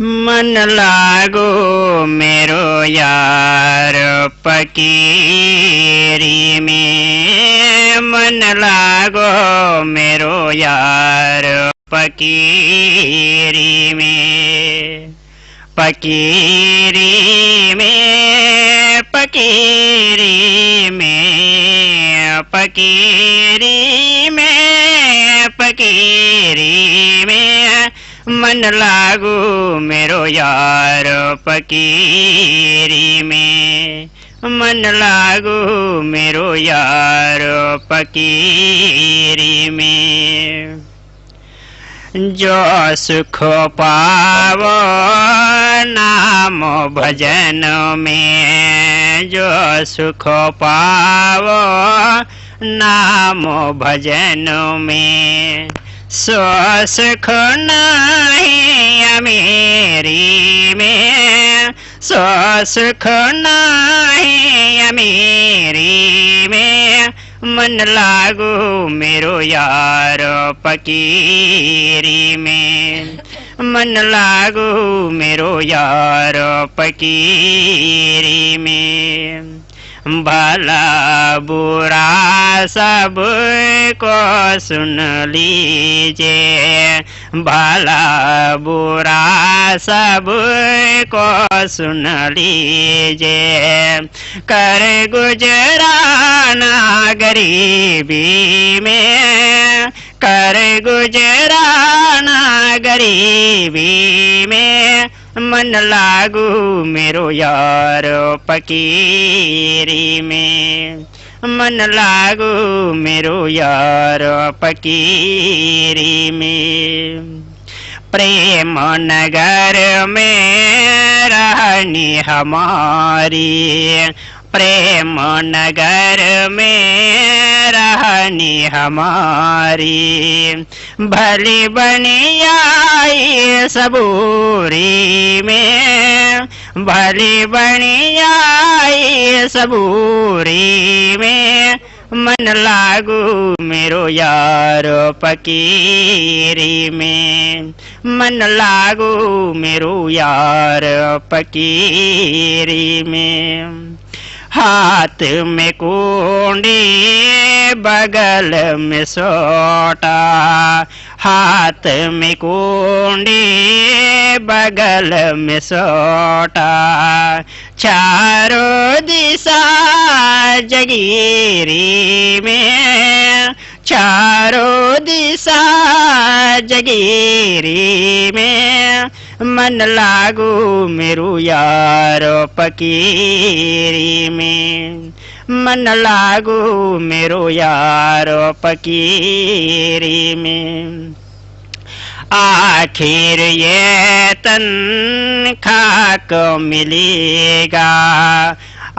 मन लागो मेरो यार फकीरी में, मन लागो मेरो यार फकीरी में, फकीरी में, फकीरी में, फकीरी में, फकीरी में, मन लागू मेरो यार फकीरी में, मन लागू मेरो यार फकीरी में। जो सुख पावो नाम भजन में, जो सुख पावो नाम भजन में, सो सुख नहीं मेरी में, सो सुख नहीं मेरी में, मन लागू मेरो यार फकीरी में, मन लागू मेरो यार फकीरी में। भला बुरा सब को सुन लीजिए, भला बुरा सब को सुन लीजिए, कर गुजराना गरीबी में, कर गुजराना गरीबी में, मन लागू मेरो यार फकीरी में, मन लागू मेरो यार फकीरी में। प्रेम नगर में रहनी हमारी, प्रेम नगर में रहनी हमारी, भली बनी आई सबूरी में, भली बनी आई सबूरी में, मन लागू मेरो यार फकीरी में, मन लागू मेरो यार फकीरी में। हाथ में कुंडी बगल में सोटा, हाथ में कुंडी बगल में सोटा, चारों दिशा जगीरी में, चारों दिशा जगीरी में, मन लागू मेरो यार फकीरी में, मन लागू मेरो यार फकीरी में। आखिर ये तन खाक मिलेगा,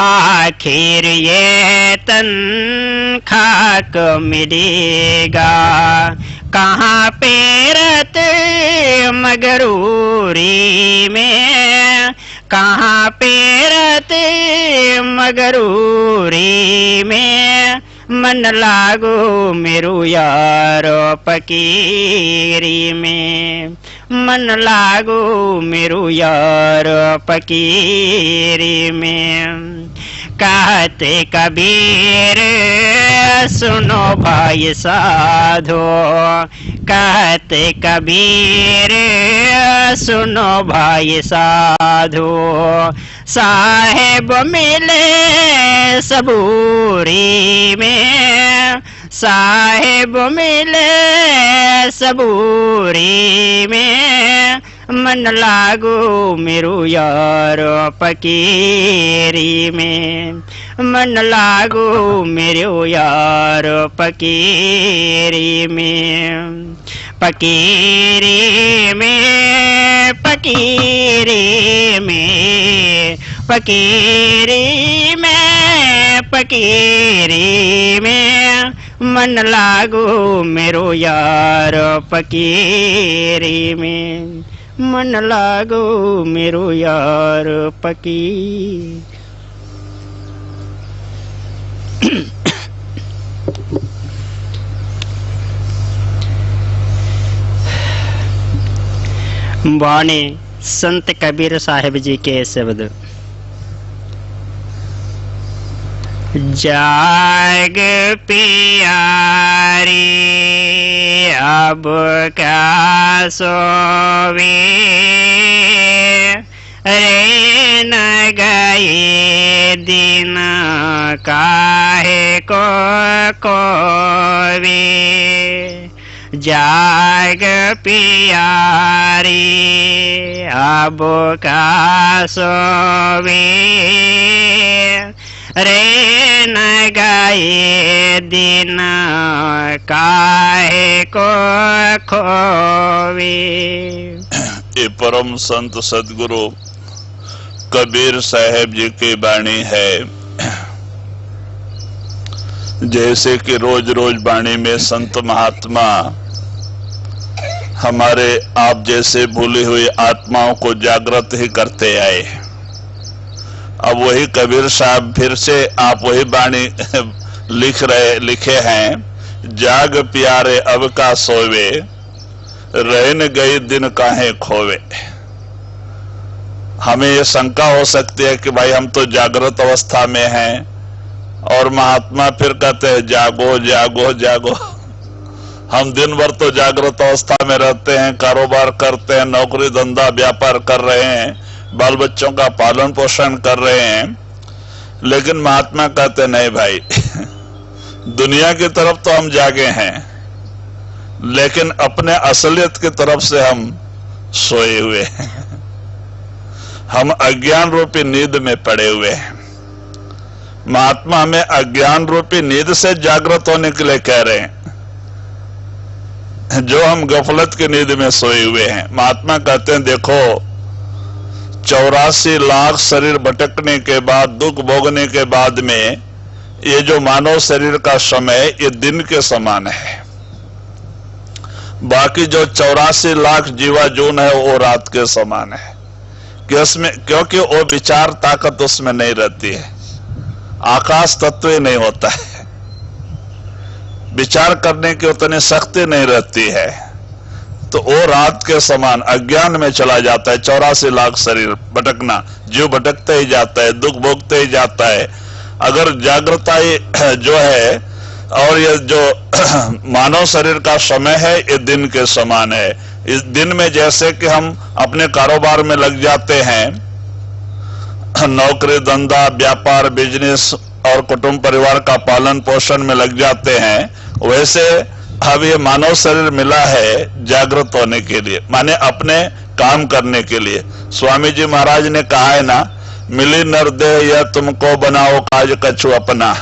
आखिर ये तन खाक मिलेगा, कहाँ पेरत मगरूरी में, कहाँ पेरत मगरूरी में, मन लागू मेरो यार फकीरी में, मन लागू मेरो यार फकीरी में। कहते कबीर सुनो भाई साधो, कहते कबीर सुनो भाई साधो, साहेब मिले सबूरी में, साहेब मिले सबूरी में, मन लागू मेरो यार फकीरी में, मन लागू मेरो यार फकीरी में। फकीरी में, फकीरी में, फकीरी में, फकीरी में, मन लागू मेरो यार फकीरी में, मन लागो मेरो यार फकीर। वाणी संत कबीर साहिब जी के शब्द। जाग पियारी अब क्या सोवे, रे न गए दिन काहे को कोवे। जाग पियारी अब का सोवे, रे न गए दिन काहे को खोवे। ये परम संत सदगुरु कबीर साहब जी की वाणी है। जैसे कि रोज रोज वाणी में संत महात्मा हमारे आप जैसे भूली हुई आत्माओं को जागृत ही करते आए। अब वही कबीर साहब फिर से आप वही वाणी लिखे हैं। जाग प्यारे अब का सोवे, रहन गई दिन काहे खोवे। हमें ये शंका हो सकती है कि भाई हम तो जागृत अवस्था में हैं और महात्मा फिर कहते हैं जागो जागो जागो। हम दिन भर तो जागृत अवस्था में रहते हैं, कारोबार करते हैं, नौकरी धंधा व्यापार कर रहे हैं, बाल बच्चों का पालन पोषण कर रहे हैं, लेकिन महात्मा कहते नहीं भाई दुनिया की तरफ तो हम जागे हैं, लेकिन अपने असलियत की तरफ से हम सोए हुए हैं। हम अज्ञान रूपी नींद में पड़े हुए हैं। महात्मा हमें अज्ञान रूपी नींद से जागृत होने के लिए कह रहे हैं, जो हम गफलत की नींद में सोए हुए हैं। महात्मा कहते हैं देखो 84 लाख शरीर भटकने के बाद, दुख भोगने के बाद में ये जो मानव शरीर का समय ये दिन के समान है। बाकी जो 84 लाख जीवा जून है वो रात के समान है। क्योंकि वो विचार ताकत उसमें नहीं रहती है, आकाश तत्व ही नहीं होता है, विचार करने की उतनी शक्ति नहीं रहती है, तो वो रात के समान अज्ञान में चला जाता है। 84 लाख शरीर भटकना, जीव भटकते ही जाता है, दुख भोगते ही जाता है। अगर जागृता जो है और ये जो मानव शरीर का समय है ये दिन के समान है। इस दिन में जैसे कि हम अपने कारोबार में लग जाते हैं, नौकरी धंधा व्यापार बिजनेस और कुटुंब परिवार का पालन पोषण में लग जाते हैं, वैसे अब ये मानव शरीर मिला है जागृत होने के लिए, माने अपने काम करने के लिए। स्वामी जी महाराज ने कहा है ना, मिली नर देह या तुमको बनाओ काज कछु अपना,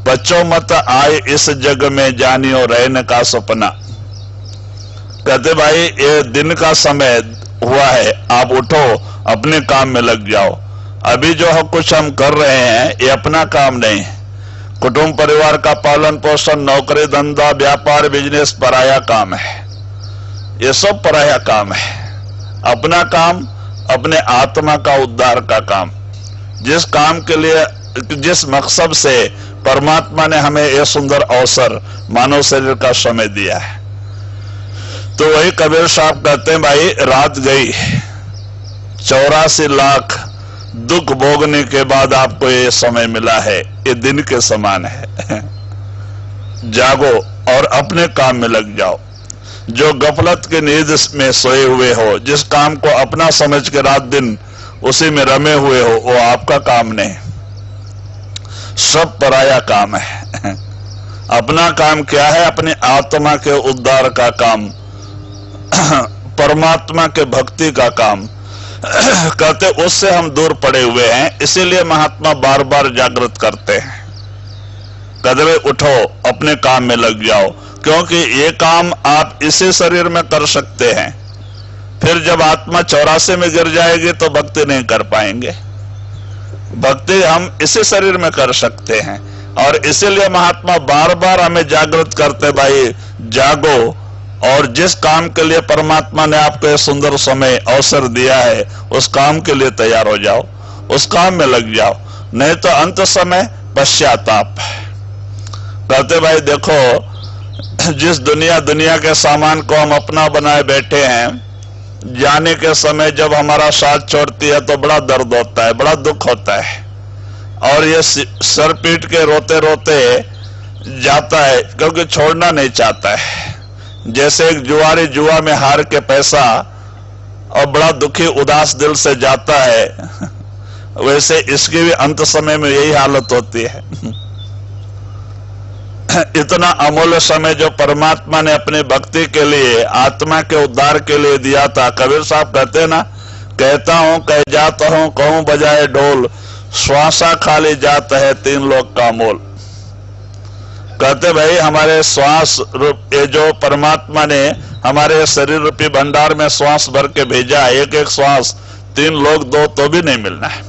बच्चों मत आए इस जग में जानियो रहने का सपना। कहते भाई ये दिन का समय हुआ है, आप उठो अपने काम में लग जाओ। अभी जो है कुछ हम कर रहे हैं ये अपना काम नहीं, कुटुंब परिवार का पालन पोषण, नौकरी धंधा व्यापार बिजनेस पराया काम है, ये सब पराया काम है। अपना काम अपने आत्मा का उद्धार का काम, जिस काम के लिए जिस मकसद से परमात्मा ने हमें यह सुंदर अवसर मानव शरीर का समय दिया है। तो वही कबीर साहब कहते हैं भाई रात गई, 84 लाख दुख भोगने के बाद आपको ये समय मिला है, ये दिन के समान है। जागो और अपने काम में लग जाओ। जो गफलत के नींद में सोए हुए हो, जिस काम को अपना समझ के रात दिन उसी में रमे हुए हो, वो आपका काम नहीं, सब पराया काम है। अपना काम क्या है? अपनी आत्मा के उद्धार का काम, परमात्मा के भक्ति का काम। कहते उससे हम दूर पड़े हुए हैं, इसीलिए महात्मा बार बार जागृत करते हैं। कदवे उठो अपने काम में लग जाओ, क्योंकि ये काम आप इसी शरीर में कर सकते हैं। फिर जब आत्मा 84 में गिर जाएगी तो भक्ति नहीं कर पाएंगे। भक्ति हम इसी शरीर में कर सकते हैं, और इसीलिए महात्मा बार बार हमें जागृत करते, भाई जागो और जिस काम के लिए परमात्मा ने आपको सुंदर समय अवसर दिया है उस काम के लिए तैयार हो जाओ, उस काम में लग जाओ, नहीं तो अंत समय पश्चाताप। कहते भाई देखो, जिस दुनिया के सामान को हम अपना बनाए बैठे हैं, जाने के समय जब हमारा साथ छोड़ती है तो बड़ा दर्द होता है, बड़ा दुख होता है, और ये सर पीट के रोते रोते जाता है क्योंकि छोड़ना नहीं चाहता है। जैसे एक जुआरी जुआ में हार के पैसा और बड़ा दुखी उदास दिल से जाता है, वैसे इसकी भी अंत समय में यही हालत होती है। इतना अमूल्य समय जो परमात्मा ने अपनी भक्ति के लिए, आत्मा के उद्धार के लिए दिया था। कबीर साहब कहते ना, कहता हूं कह जाता हूं कहूं बजाए ढोल, श्वासा खाली जाता है तीन लोक का मोल। कहते भाई हमारे श्वास रूप, ये जो परमात्मा ने हमारे शरीर रूपी भंडार में श्वास भर के भेजा, एक एक श्वास तीन लोग दो तो भी नहीं मिलना है,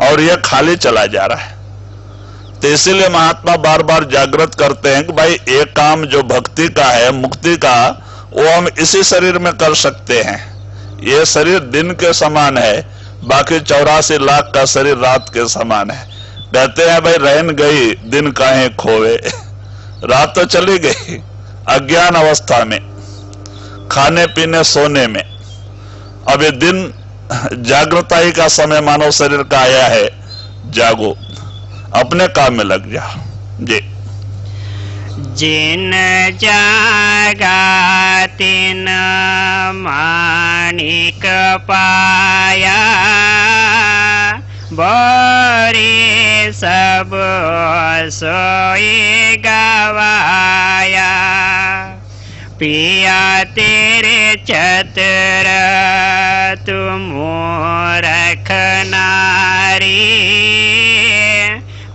और यह खाली चला जा रहा है। तो इसीलिए महात्मा बार बार जागृत करते हैं कि भाई एक काम जो भक्ति का है, मुक्ति का, वो हम इसी शरीर में कर सकते हैं। ये शरीर दिन के समान है, बाकी 84 लाख का शरीर रात के समान है। कहते हैं भाई रहन गई दिन काहे खोवे, रात तो चली गई अज्ञान अवस्था में, खाने पीने सोने में। अब ये दिन जागृताई का समय मानव शरीर का आया है, जागो, अपने काम में लग जाओ जी। जिन जागा तिन माणिक पाया, बोरे सब सोए गवाया। पिया तेरे चतर तुम रखनारी,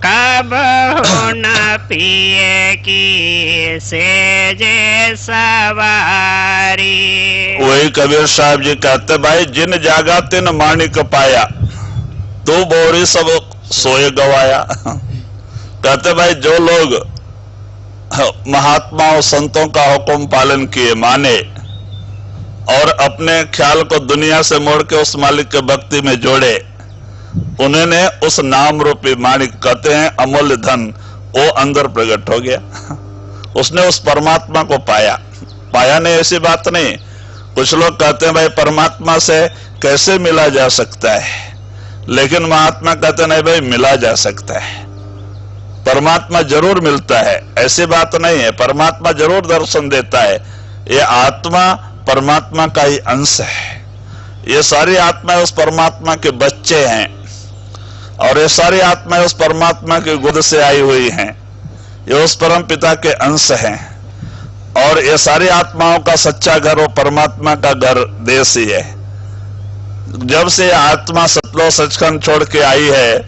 कब हो न पिए की सेजे सवारी। वही कबीर साहब जी कहते भाई जिन जागा तिन माणिक पाया, तू बोरी सब सोए गवाया। कहते भाई जो लोग महात्माओं संतों का हुक्म पालन किए, माने, और अपने ख्याल को दुनिया से मोड़ के उस मालिक के भक्ति में जोड़े, उन्होंने उस नाम रूपी माणिक, कहते हैं अमूल्य धन, वो अंदर प्रकट हो गया। उसने उस परमात्मा को पाया। पाया नहीं ऐसी बात नहीं। कुछ लोग कहते हैं भाई परमात्मा से कैसे मिला जा सकता है, लेकिन महात्मा कहते नहीं भाई मिला जा सकता है। परमात्मा जरूर मिलता है, ऐसी बात नहीं है। परमात्मा जरूर दर्शन देता है। ये आत्मा परमात्मा का ही अंश है। ये सारी आत्माएं उस परमात्मा के बच्चे हैं, और ये सारी आत्माएं उस परमात्मा की गोद से आई हुई हैं। ये उस परम पिता के अंश हैं, और ये सारी आत्माओं का सच्चा घर वो परमात्मा का घर देश ही है। जब से यह आत्मा सतलोक सचखंड छोड़ के आई है,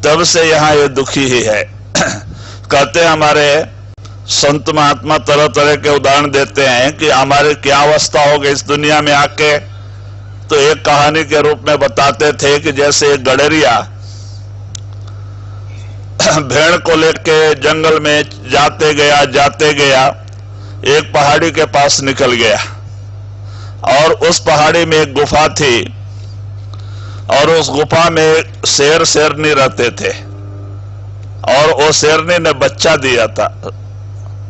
तब से यहाँ ये दुखी ही है। कहते हैं हमारे संत महात्मा तरह तरह के उदाहरण देते हैं कि हमारी क्या अवस्था हो गई इस दुनिया में आके। तो एक कहानी के रूप में बताते थे कि जैसे एक गडरिया भेड़ को लेके जंगल में जाते गया एक पहाड़ी के पास निकल गया, और उस पहाड़ी में एक गुफा थी, और उस गुफा में शेरनी रहते थे, और वो शेरनी ने बच्चा दिया था।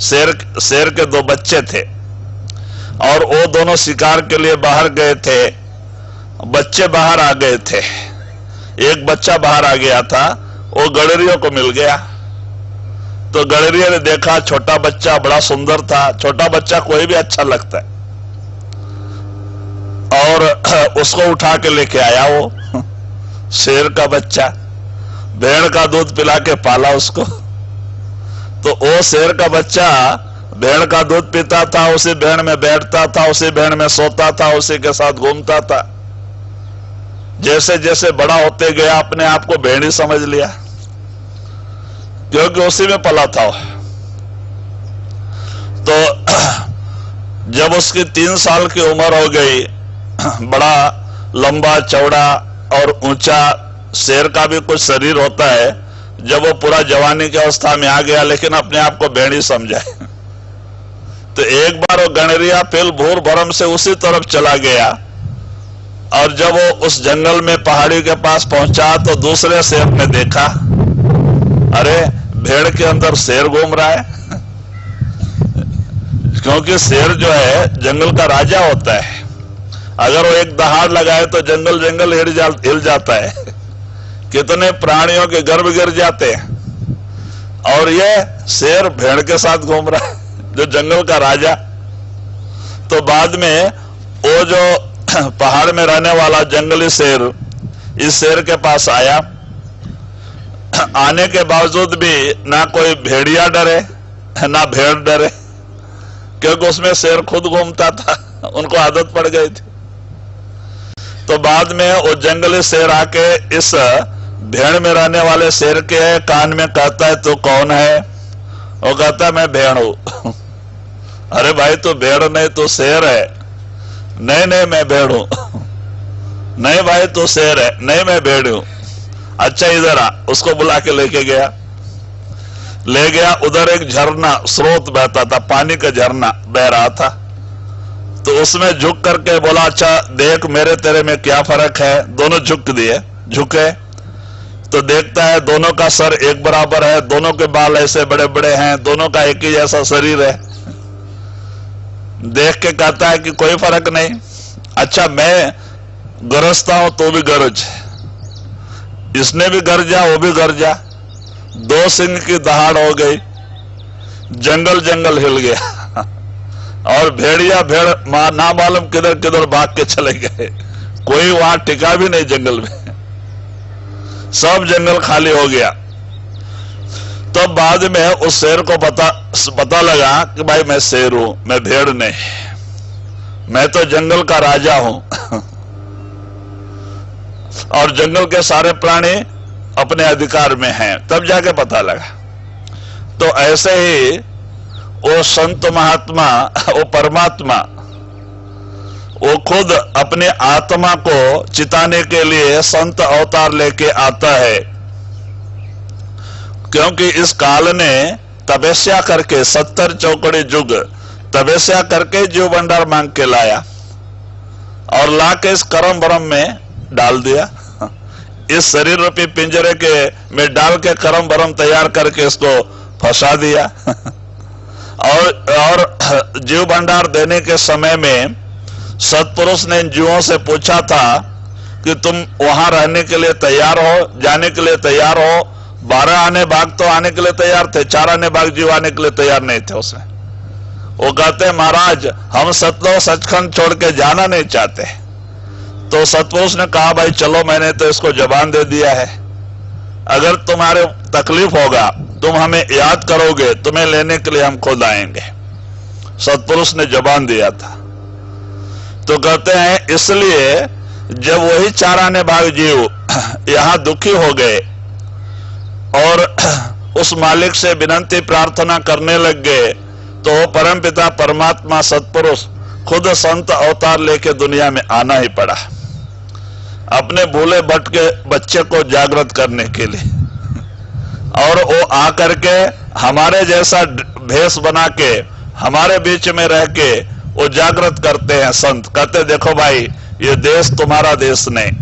शेर के 2 बच्चे थे, और वो दोनों शिकार के लिए बाहर गए थे। बच्चे बाहर आ गए थे, एक बच्चा बाहर आ गया था, वो गडरियों को मिल गया। तो गडरिया ने देखा छोटा बच्चा बड़ा सुंदर था। छोटा बच्चा कोई भी अच्छा लगता है, और उसको उठा के लेके आया। वो शेर का बच्चा भेड़ का दूध पिला के पाला उसको। तो वो शेर का बच्चा भेड़ का दूध पीता था, उसी भेड़ में बैठता था, उसी भेड़ में सोता था, उसी के साथ घूमता था। जैसे जैसे बड़ा होते गया अपने आप को भेड़ ही समझ लिया, क्योंकि उसी में पला था। तो जब उसकी 3 साल की उम्र हो गई, बड़ा लंबा चौड़ा और ऊंचा शेर का भी कुछ शरीर होता है। जब वो पूरा जवानी की अवस्था में आ गया, लेकिन अपने आप को भेड़ ही समझा। तो एक बार वो गणरिया फिर भूर भरम से उसी तरफ चला गया, और जब वो उस जंगल में पहाड़ी के पास पहुंचा तो दूसरे शेर ने देखा, अरे भेड़ के अंदर शेर घूम रहा है। क्योंकि शेर जो है जंगल का राजा होता है। अगर वो एक दहाड़ लगाए तो जंगल जंगल हिल जाता है, कितने प्राणियों के गर्भ गिर जाते हैं। और ये शेर भेड़ के साथ घूम रहा है, जो जंगल का राजा। तो बाद में वो जो पहाड़ में रहने वाला जंगली शेर इस शेर के पास आया। आने के बावजूद भी ना कोई भेड़िया डरे ना भेड़ डरे, क्योंकि उसमें शेर खुद घूमता था, उनको आदत पड़ गई थी। तो बाद में वो जंगली शेर आके इस भेड़ में रहने वाले शेर के कान में कहता है, तू कौन है? वो कहता है, मैं भेड़ हूं। अरे भाई तू भेड़ नहीं, तू शेर है। नहीं नहीं मैं भेड़ हूं। नहीं भाई तू शेर है। नहीं मैं भेड़ हूं। अच्छा इधर आ। उसको बुला के लेके गया। ले गया, उधर एक झरना स्रोत बहता था, पानी का झरना बह रहा था। तो उसमें झुक करके बोला, अच्छा देख मेरे तेरे में क्या फर्क है। दोनों झुक दिए। झुके तो देखता है दोनों का सर एक बराबर है, दोनों के बाल ऐसे बड़े बड़े हैं, दोनों का एक ही जैसा शरीर है। देख के कहता है कि कोई फर्क नहीं। अच्छा मैं गरजता हूं तो भी गरज, इसने भी गरजा वो भी गरजा, दो सिंह की दहाड़ हो गई, जंगल जंगल हिल गया। और भेड़िया भेड़ ना मालूम किधर किधर भाग के चले गए, कोई वहां टिका भी नहीं जंगल में, सब जंगल खाली हो गया। तो बाद में उस शेर को पता लगा कि भाई मैं शेर हूं, मैं भेड़ नहीं, मैं तो जंगल का राजा हूं। और जंगल के सारे प्राणी अपने अधिकार में हैं। तब जाके पता लगा। तो ऐसे ही वो संत महात्मा, वो परमात्मा, वो खुद अपने आत्मा को चिताने के लिए संत अवतार लेके आता है। क्योंकि इस काल ने तपस्या करके 70 चौकड़े युग तपस्या करके जीव भंडार मांग के लाया और ला के इस कर्म भ्रम में डाल दिया। इस शरीर रूपी पिंजरे के में डाल के कर्म भ्रम तैयार करके इसको फंसा दिया। और जीव भंडार देने के समय में सत्पुरुष ने इन जीवों से पूछा था कि तुम वहां रहने के लिए तैयार हो, जाने के लिए तैयार हो। 12 आने भाग तो आने के लिए तैयार थे, 4 आने भाग जीव आने के लिए तैयार नहीं थे उसमें। वो कहते महाराज हम सतलोक सचखंड छोड़ के जाना नहीं चाहते। तो सत्पुरुष ने कहा भाई चलो, मैंने तो इसको जबान दे दिया है, अगर तुम्हारे तकलीफ होगा तुम हमें याद करोगे, तुम्हें लेने के लिए हम खुद आएंगे। सत्पुरुष ने जबान दिया था। तो कहते हैं इसलिए जब वही 4 आने भाग जीव यहां दुखी हो गए और उस मालिक से विनती प्रार्थना करने लग गए, तो परमपिता परमात्मा सत्पुरुष खुद संत अवतार लेके दुनिया में आना ही पड़ा, अपने भूले भट के बच्चे को जागृत करने के लिए। और वो आकर के हमारे जैसा भेष बना के हमारे बीच में रह के वो जागृत करते हैं। संत कहते देखो भाई ये देश तुम्हारा देश नहीं,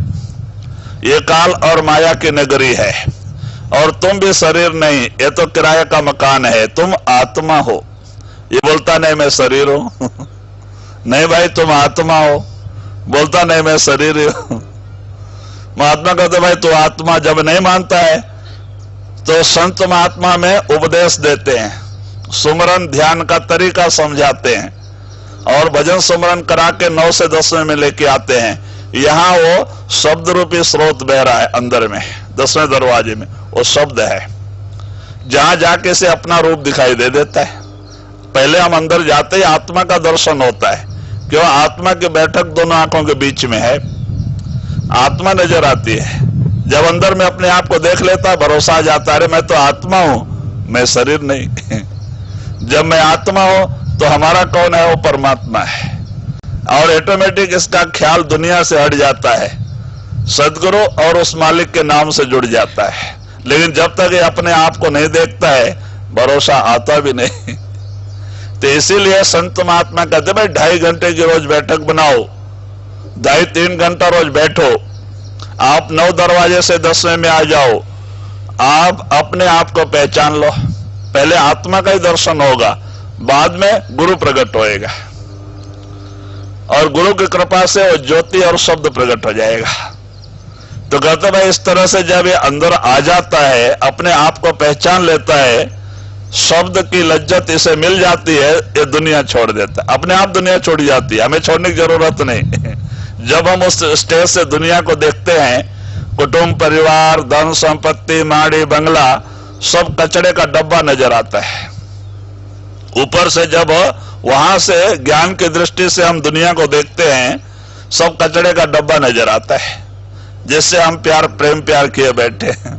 ये काल और माया की नगरी है, और तुम भी शरीर नहीं, ये तो किराए का मकान है, तुम आत्मा हो। ये बोलता नहीं मैं शरीर हूं। नहीं भाई तुम आत्मा हो। बोलता नहीं मैं शरीर हूं। महात्मा कहते भाई तू आत्मा। जब नहीं मानता है तो संत महात्मा में उपदेश देते हैं, सुमरन ध्यान का तरीका समझाते हैं और भजन सुमरन करा के 9 से 10वें में लेके आते हैं। यहां वो शब्द रूपी स्रोत बह रहा है अंदर में, 10वें दरवाजे में वो शब्द है, जहां जाके से अपना रूप दिखाई दे देता है। पहले हम अंदर जाते ही आत्मा का दर्शन होता है, क्यों आत्मा की बैठक दोनों आंखों के बीच में है, आत्मा नजर आती है। जब अंदर में अपने आप को देख लेता है भरोसा आ जाता है, अरे मैं तो आत्मा हूं, मैं शरीर नहीं। जब मैं आत्मा हूं तो हमारा कौन है? वो परमात्मा है। और ऑटोमेटिक इसका ख्याल दुनिया से हट जाता है, सदगुरु और उस मालिक के नाम से जुड़ जाता है। लेकिन जब तक ये अपने आप को नहीं देखता है भरोसा आता भी नहीं। तो इसीलिए संत महात्मा कहते भाई 2.5 घंटे की रोज बैठक बनाओ, 2.5-3 घंटा रोज बैठो, आप 9 दरवाजे से 10वें में आ जाओ, आप अपने आप को पहचान लो। पहले आत्मा का ही दर्शन होगा, बाद में गुरु प्रकट होएगा। और गुरु की कृपा से वो ज्योति और शब्द प्रकट हो जाएगा। तो कहते भाई इस तरह से जब ये अंदर आ जाता है, अपने आप को पहचान लेता है, शब्द की लज्जत इसे मिल जाती है, ये दुनिया छोड़ देता है, अपने आप दुनिया छोड़ जाती है, हमें छोड़ने की जरूरत नहीं। जब हम उस स्टेज से दुनिया को देखते हैं, कुटुंब परिवार धन संपत्ति माड़ी बंगला सब कचड़े का डब्बा नजर आता है। ऊपर से जब वहां से ज्ञान की दृष्टि से हम दुनिया को देखते हैं, सब कचड़े का डब्बा नजर आता है, जिससे हम प्रेम प्यार किए बैठे हैं।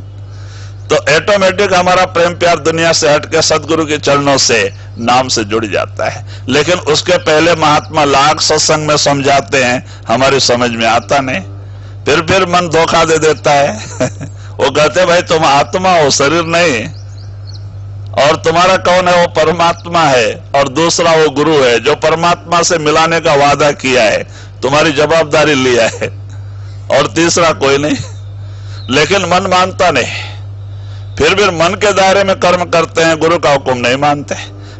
तो ऑटोमेटिक हमारा प्रेम प्यार दुनिया से हटके सदगुरु के चरणों से नाम से जुड़ जाता है। लेकिन उसके पहले महात्मा लाख सत्संग में समझाते हैं, हमारी समझ में आता नहीं, फिर मन धोखा दे देता है। वो कहते भाई तुम आत्मा हो, शरीर नहीं, और तुम्हारा कौन है? वो परमात्मा है, और दूसरा वो गुरु है जो परमात्मा से मिलाने का वादा किया है, तुम्हारी जवाबदारी लिया है, और तीसरा कोई नहीं। लेकिन मन मानता नहीं, फिर भी मन के दायरे में कर्म करते हैं, गुरु का हुक्म नहीं मानते।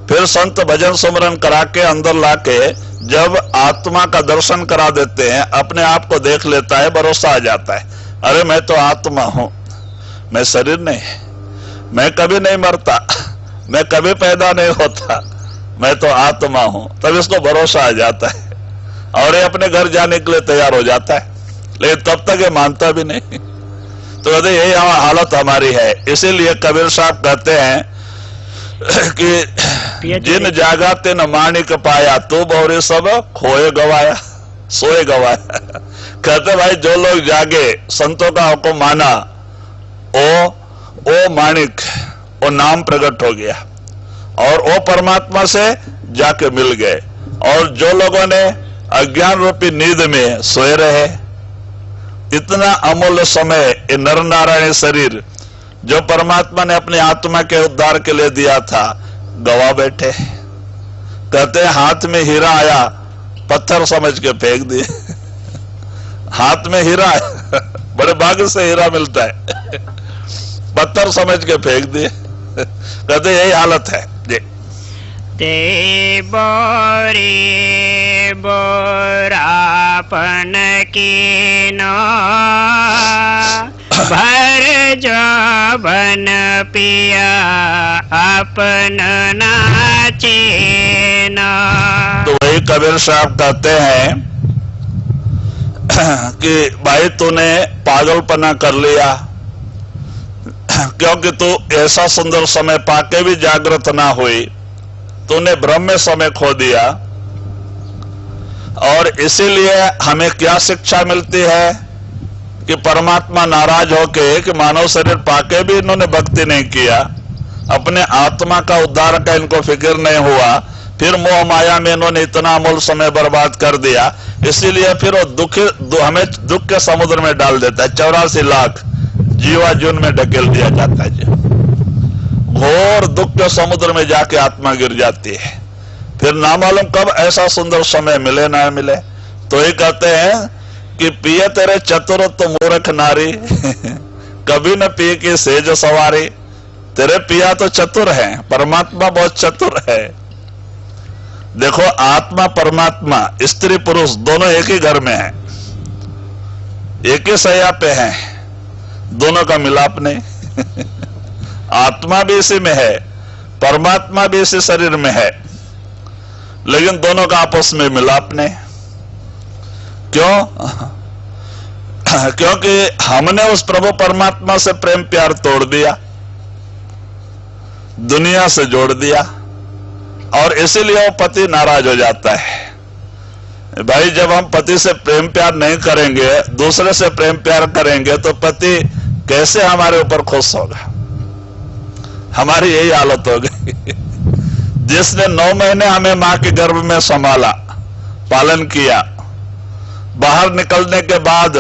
फिर संत भजन सुमरन करा के अंदर लाके जब आत्मा का दर्शन करा देते हैं, अपने आप को देख लेता है, भरोसा आ जाता है, अरे मैं तो आत्मा हूं, मैं शरीर नहीं, मैं कभी नहीं मरता, मैं कभी पैदा नहीं होता, मैं तो आत्मा हूं। तब इसको भरोसा आ जाता है और ये अपने घर जाने के लिए तैयार हो जाता है, लेकिन तब तक ये मानता भी नहीं। तो कहते यही हालत हमारी है। इसीलिए कबीर साहब कहते हैं कि जिन जागा तिन माणिक पाया, तू बोरे सब खोए गवाया सोए गवाया। कहते भाई जो लोग जागे, संतों का हुक्म माना, ओ माणिक, वो नाम प्रकट हो गया और वो परमात्मा से जाके मिल गए। और जो लोगों ने अज्ञान रूपी नींद में सोए रहे, इतना अमूल्य समय ये नर नारायण शरीर जो परमात्मा ने अपनी आत्मा के उद्धार के लिए दिया था, गवा बैठे। कहते हैं हाथ में हीरा आया, पत्थर समझ के फेंक दिए। हाथ में हीरा आया, बड़े भाग्य से हीरा मिलता है, पत्थर समझ के फेंक दिए। कहते यही हालत है जी। ते बोरे बोरापन की न भर जबन पिया अपन नाचे न। तो वही कबीर साहब कहते हैं कि भाई तूने पागलपना कर लिया, क्योंकि तू ऐसा सुंदर समय पाके भी जागृत ना हुई, तूने ब्रह्म में समय खो दिया। और इसीलिए हमें क्या शिक्षा मिलती है कि परमात्मा नाराज होके कि मानव शरीर पाके भी इन्होंने भक्ति नहीं किया, अपने आत्मा का उद्धार का इनको फिक्र नहीं हुआ, फिर मोह माया में इन्होंने इतना अमूल्य समय बर्बाद कर दिया। इसीलिए फिर वो हमें दुख के समुद्र में डाल देता है। 84 लाख जीवा जून में ढकेल दिया जाता है जी। घोर दुख के समुद्र में जाके आत्मा गिर जाती है। फिर ना मालूम कब ऐसा सुंदर समय मिले ना मिले। तो ये कहते हैं कि पिए तेरे चतुर तो मूर्ख नारी, कभी न पिए की सेज सवारी। तेरे पिया तो चतुर है, परमात्मा बहुत चतुर है। देखो आत्मा परमात्मा, स्त्री पुरुष दोनों एक ही घर में है, एक ही सैया पे हैं, दोनों का मिलाप नहीं। आत्मा भी इसी में है, परमात्मा भी इसी शरीर में है, लेकिन दोनों का आपस में मिलाप नहीं। क्यों? क्योंकि हमने उस प्रभु परमात्मा से प्रेम प्यार तोड़ दिया, दुनिया से जोड़ दिया, और इसीलिए वो पति नाराज हो जाता है। भाई जब हम पति से प्रेम प्यार नहीं करेंगे, दूसरे से प्रेम प्यार करेंगे, तो पति कैसे हमारे ऊपर खुश होगा? हमारी यही हालत हो गई। जिसने 9 महीने हमें मां के गर्भ में संभाला, पालन किया, बाहर निकलने के बाद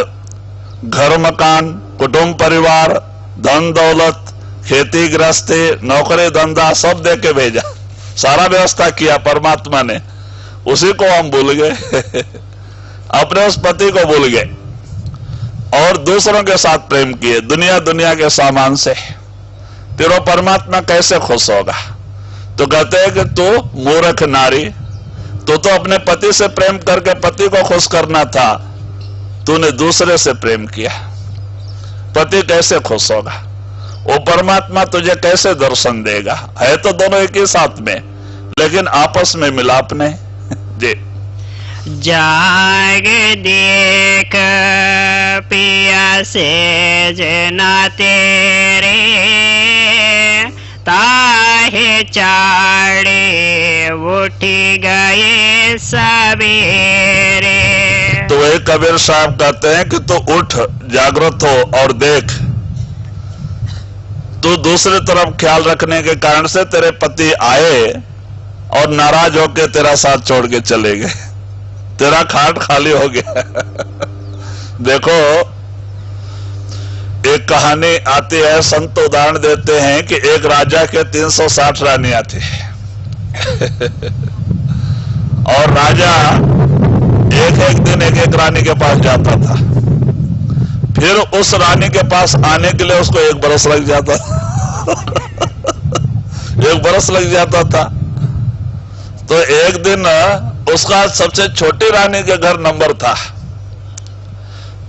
घर मकान कुटुंब परिवार धन दौलत खेती गृहस्थी नौकरी धंधा सब दे के भेजा, सारा व्यवस्था किया परमात्मा ने, उसी को हम भूल गए। अपने उस पति को भूल गए और दूसरों के साथ प्रेम किए, दुनिया के सामान से। फिर वो परमात्मा कैसे खुश होगा? तो कहते हैं कि तू मूर्ख नारी, तो अपने पति से प्रेम करके पति को खुश करना था, तूने दूसरे से प्रेम किया। पति कैसे खुश होगा? वो परमात्मा तुझे कैसे दर्शन देगा? है तो दोनों एक ही साथ में, लेकिन आपस में मिलाप नहीं। जी। जाग देख पिया से जना तेरे, ताहे चाड़े उठी गए सवेरे। तो वही कबीर साहब कहते हैं कि तू उठ, जागृत हो और देख। तू दूसरी तरफ ख्याल रखने के कारण से तेरे पति आए और नाराज होकर तेरा साथ छोड़ के चले गए, तेरा खाट खाली हो गया। देखो, एक कहानी आती है, संत उदाहरण देते हैं कि एक राजा के 360 रानियां थी। और राजा एक दिन एक रानी के पास जाता था, फिर उस रानी के पास आने के लिए उसको 1 बरस लग जाता। 1 बरस लग जाता था। तो एक दिन उसका सबसे छोटी रानी के घर नंबर था,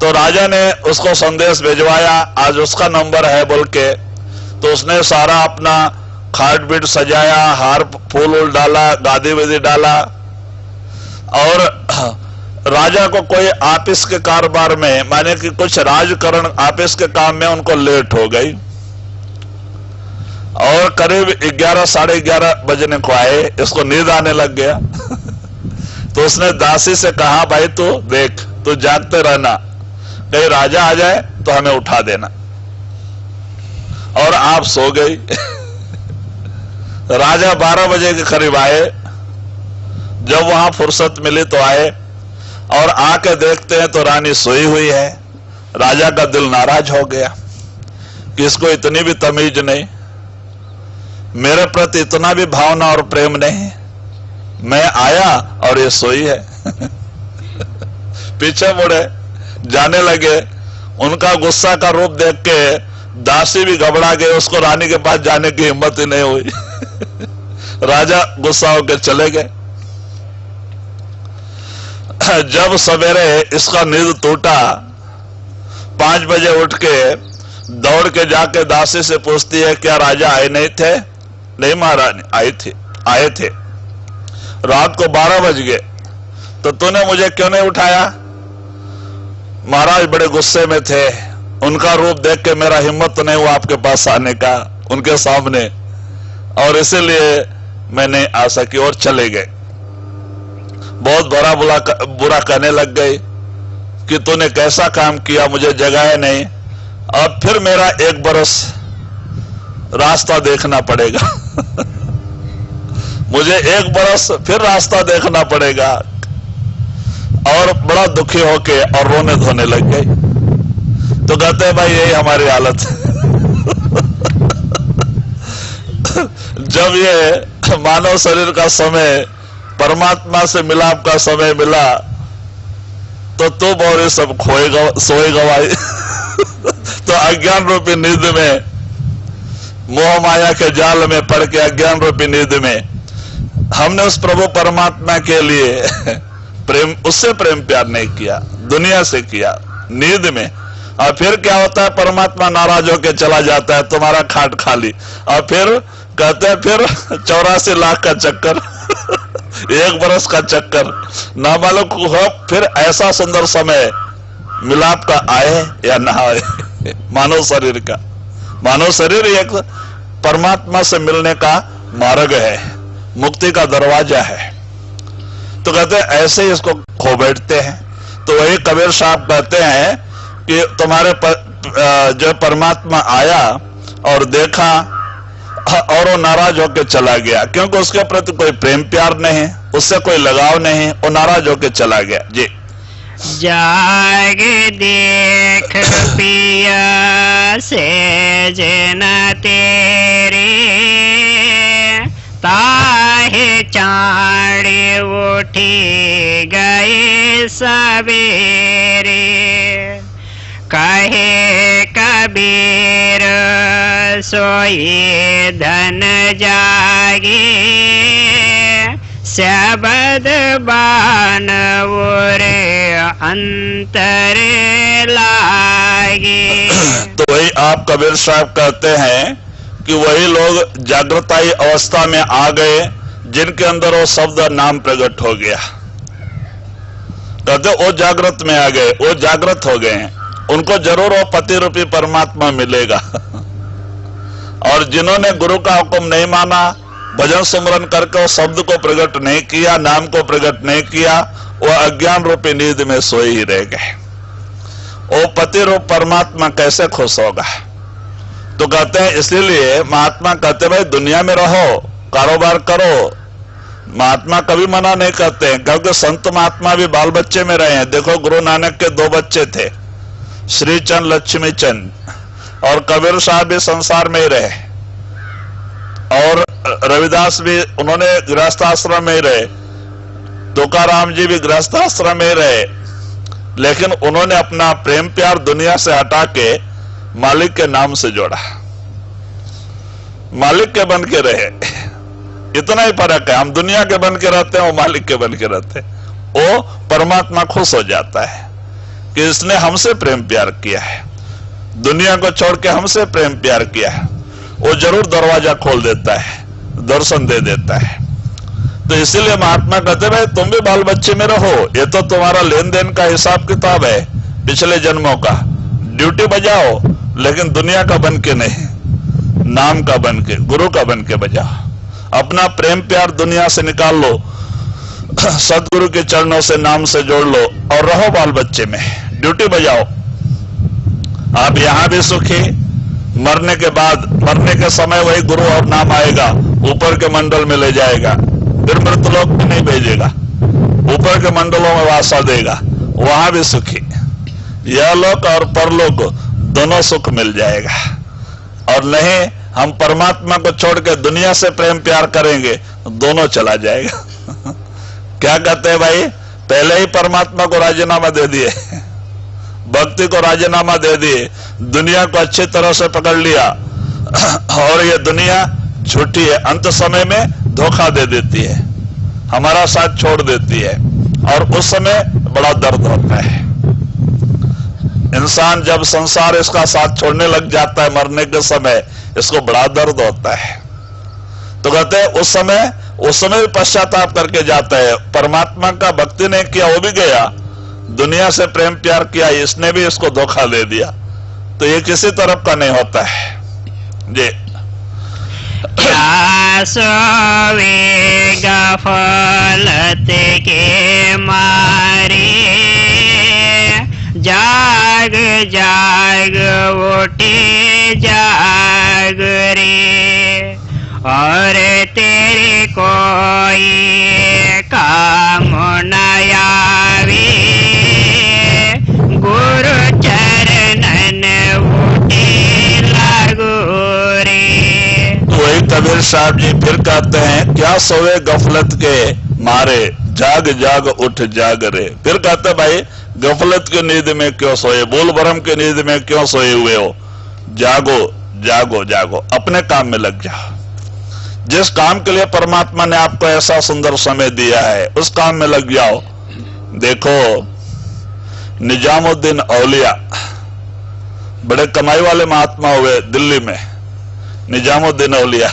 तो राजा ने उसको संदेश भिजवाया, आज उसका नंबर है बोल के। तो उसने सारा अपना खाट बीट सजाया, हार फूल डाला, गादी विधि डाला, और राजा को कोई ऑफिस के कारोबार में, माने कि कुछ राजकरण ऑफिस के काम में उनको लेट हो गई, और करीब 11 साढ़े 11 बजने को आए, इसको नींद आने लग गया। तो उसने दासी से कहा, भाई तू देख, तू जागते रहना, कहीं राजा आ जाए तो हमें उठा देना। और आप सो गई। राजा 12 बजे के करीब आए, जब वहां फुर्सत मिली तो आए, और आके देखते हैं तो रानी सोई हुई है। राजा का दिल नाराज हो गया कि इसको इतनी भी तमीज नहीं, मेरे प्रति इतना भी भावना और प्रेम नहीं, मैं आया और ये सोई है। पीछे मुड़े जाने लगे। उनका गुस्सा का रूप देख के दासी भी घबरा गए, उसको रानी के पास जाने की हिम्मत ही नहीं हुई। राजा गुस्सा होकर चले गए। जब सवेरे इसका नींद टूटा, 5 बजे उठ के दौड़ के जाके दासी से पूछती है, क्या राजा आए नहीं थे? नहीं महारानी, आए थे। रात को 12 बज गए, तो तूने मुझे क्यों नहीं उठाया? महाराज बड़े गुस्से में थे, उनका रूप देख के मेरा हिम्मत नहीं हुआ आपके पास आने का उनके सामने, और इसीलिए मैं नहीं आ सकी, और चले गए। बहुत बुरा कहने लग गई कि तूने कैसा काम किया, मुझे जगाया नहीं, अब फिर मेरा 1 बरस रास्ता देखना पड़ेगा। मुझे 1 बरस फिर रास्ता irgendwie पड़ेगा। और बड़ा दुखी होके और रोने धोने लग गई। तो कहते हैं, भाई यही हमारी हालत है। जब ये मानव शरीर का समय, परमात्मा से मिलाप का समय मिला, तो तुम और ये सब सोए गवाई। तो अज्ञान रूपी नींद में, मोह माया के जाल में पड़ के अज्ञान रूपी नींद में हमने उस प्रभु परमात्मा के लिए प्रेम, उससे प्रेम प्यार नहीं किया, दुनिया से किया, नींद में। और फिर क्या होता है, परमात्मा नाराज होकर चला जाता है, तुम्हारा खाट खाली। और फिर कहते हैं, फिर 84 लाख का चक्कर, 1 बरस का चक्कर, ना मालूम हो फिर ऐसा सुंदर समय मिलाप का आए या ना आए। मानव शरीर का, मानव शरीर एक परमात्मा से मिलने का मार्ग है, मुक्ति का दरवाजा है। तो कहते हैं ऐसे ही इसको खो बैठते हैं। तो वही कबीर साहब कहते हैं कि तुम्हारे जो परमात्मा आया और देखा, और वो नाराज होकर चला गया, क्योंकि उसके प्रति कोई प्रेम प्यार नहीं, उससे कोई लगाव नहीं, वो नाराज होकर चला गया। जी। जाग देख पिया से जना तेरे, ताहे चाड़े उठी गए सवेरे। कहे कबीर सोए धन जागे, शबद बान रे अंतरे लागे। तो वही आप कबीर साहब कहते हैं कि वही लोग जागृताई अवस्था में आ गए जिनके अंदर वो शब्द नाम प्रकट हो गया। कहते वो जागृत में आ गए, वो जागृत हो गए हैं, उनको जरूर वो पति रूपी परमात्मा मिलेगा। और जिन्होंने गुरु का हुक्म नहीं माना, भजन सुमरन करके वो शब्द को प्रकट नहीं किया, नाम को प्रकट नहीं किया, वो अज्ञान रूपी नींद में सोए ही रह गए। वो पति रूप परमात्मा कैसे खुश होगा? तो कहते हैं, इसीलिए महात्मा कहते भाई दुनिया में रहो, कारोबार करो। महात्मा कभी मना नहीं करते हैं, क्योंकि संत महात्मा भी बाल बच्चे में रहे हैं। देखो गुरु नानक के 2 बच्चे थे, श्री चंद लक्ष्मी चंद, और कबीर साहब भी संसार में ही रहे, और रविदास भी उन्होंने गृहस्थ आश्रम में ही रहे, तुकाराम जी भी गृहस्थ आश्रम में ही रहे, लेकिन उन्होंने अपना प्रेम प्यार दुनिया से हटा के मालिक के नाम से जोड़ा, मालिक के बन के रहे। इतना ही फर्क है, हम दुनिया के बन के रहते हैं, वो मालिक के बन के रहते हैं। वो परमात्मा खुश हो जाता है कि इसने हमसे प्रेम प्यार किया है, दुनिया को छोड़ के हमसे प्रेम प्यार किया है। वो जरूर दरवाजा खोल देता है, दर्शन दे देता है। तो इसीलिए महात्मा कहते भाई तुम भी बाल बच्चे में रहो, ये तो तुम्हारा लेन देन का हिसाब किताब है पिछले जन्मों का। ड्यूटी बजाओ, लेकिन दुनिया का बन के नहीं, नाम का बन के, गुरु का बन के बजाओ। अपना प्रेम प्यार दुनिया से निकाल लो, सदगुरु के चरणों से नाम से जोड़ लो, और रहो बाल बच्चे में, ड्यूटी बजाओ। आप यहां भी सुखी, मरने के बाद, मरने के समय वही गुरु और नाम आएगा, ऊपर के मंडल में ले जाएगा, फिर मृतलोक में नहीं भेजेगा, ऊपर के मंडलों में वासा देगा, वहां भी सुखी। यह लोक और परलोक दोनों सुख मिल जाएगा। और नहीं, हम परमात्मा को छोड़ के दुनिया से प्रेम प्यार करेंगे, दोनों चला जाएगा। क्या कहते हैं भाई, पहले ही परमात्मा को राजीनामा दे दिए, भक्ति को राजीनामा दे दिए, दुनिया को अच्छी तरह से पकड़ लिया, और ये दुनिया झूठी है, अंत समय में धोखा दे देती है, हमारा साथ छोड़ देती है, और उस समय बड़ा दर्द होता है। इंसान जब संसार इसका साथ छोड़ने लग जाता है मरने के समय, इसको बड़ा दर्द होता है। तो कहते हैं उस समय भी पश्चाताप करके जाता है, परमात्मा का भक्ति नहीं किया, वो भी गया, दुनिया से प्रेम प्यार किया, इसने भी इसको धोखा दे दिया। तो ये किसी तरफ का नहीं होता है जी। गफलत के मारे जाग जाग उठे जाग रे, और तेरे कोई काम न आवे, गुरु चरणन उठे लागो रे। वही कबीर साहब जी फिर कहते हैं, क्या सोए गफलत के मारे, जाग जाग उठ जाग रे। फिर कहते भाई गफलत की नींद में क्यों सोए, बोल भरम की नींद में क्यों सोए हुए हो, जागो जागो जागो, अपने काम में लग जाओ। जिस काम के लिए परमात्मा ने आपको ऐसा सुंदर समय दिया है, उस काम में लग जाओ। देखो निजामुद्दीन औलिया बड़े कमाई वाले महात्मा हुए दिल्ली में, निजामुद्दीन औलिया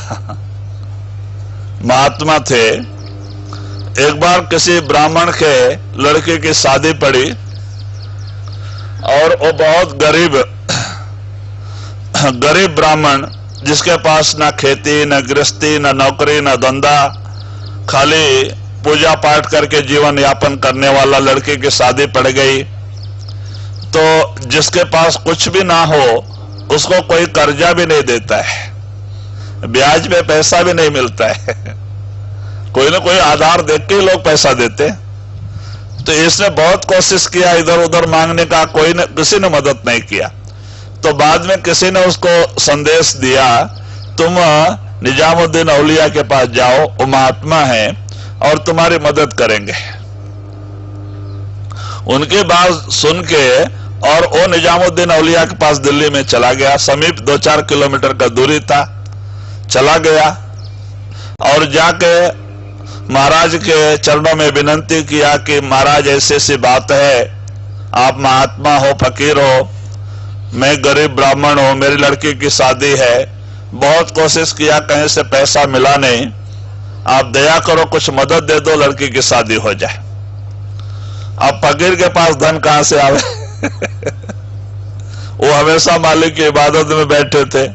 महात्मा थे। एक बार किसी ब्राह्मण के लड़के की शादी पड़ी, और वो बहुत गरीब ब्राह्मण, जिसके पास ना खेती, ना गृहस्थी, ना नौकरी, ना धंधा, खाली पूजा पाठ करके जीवन यापन करने वाला लड़के की शादी पड़ गई। तो जिसके पास कुछ भी ना हो, उसको कोई कर्जा भी नहीं देता है, ब्याज पे पैसा भी नहीं मिलता है, कोई ना कोई आधार देख के ही लोग पैसा देते। तो इसने बहुत कोशिश किया इधर उधर मांगने का, किसी ने मदद नहीं किया। तो बाद में किसी ने उसको संदेश दिया, तुम निजामुद्दीन औलिया के पास जाओ, वो महात्मा है और तुम्हारी मदद करेंगे। उनकी बात सुन के और वो निजामुद्दीन औलिया के पास दिल्ली में चला गया, समीप 2-4 किलोमीटर का दूरी था, चला गया और जाके महाराज के चरणों में विनती किया कि महाराज ऐसी ऐसी बात है, आप महात्मा हो, फकीर हो, मैं गरीब ब्राह्मण हूं, मेरी लड़की की शादी है, बहुत कोशिश किया, कहीं से पैसा मिला नहीं, आप दया करो कुछ मदद दे दो, लड़की की शादी हो जाए। अब फकीर के पास धन कहां से आवे? वो हमेशा मालिक की इबादत में बैठे थे।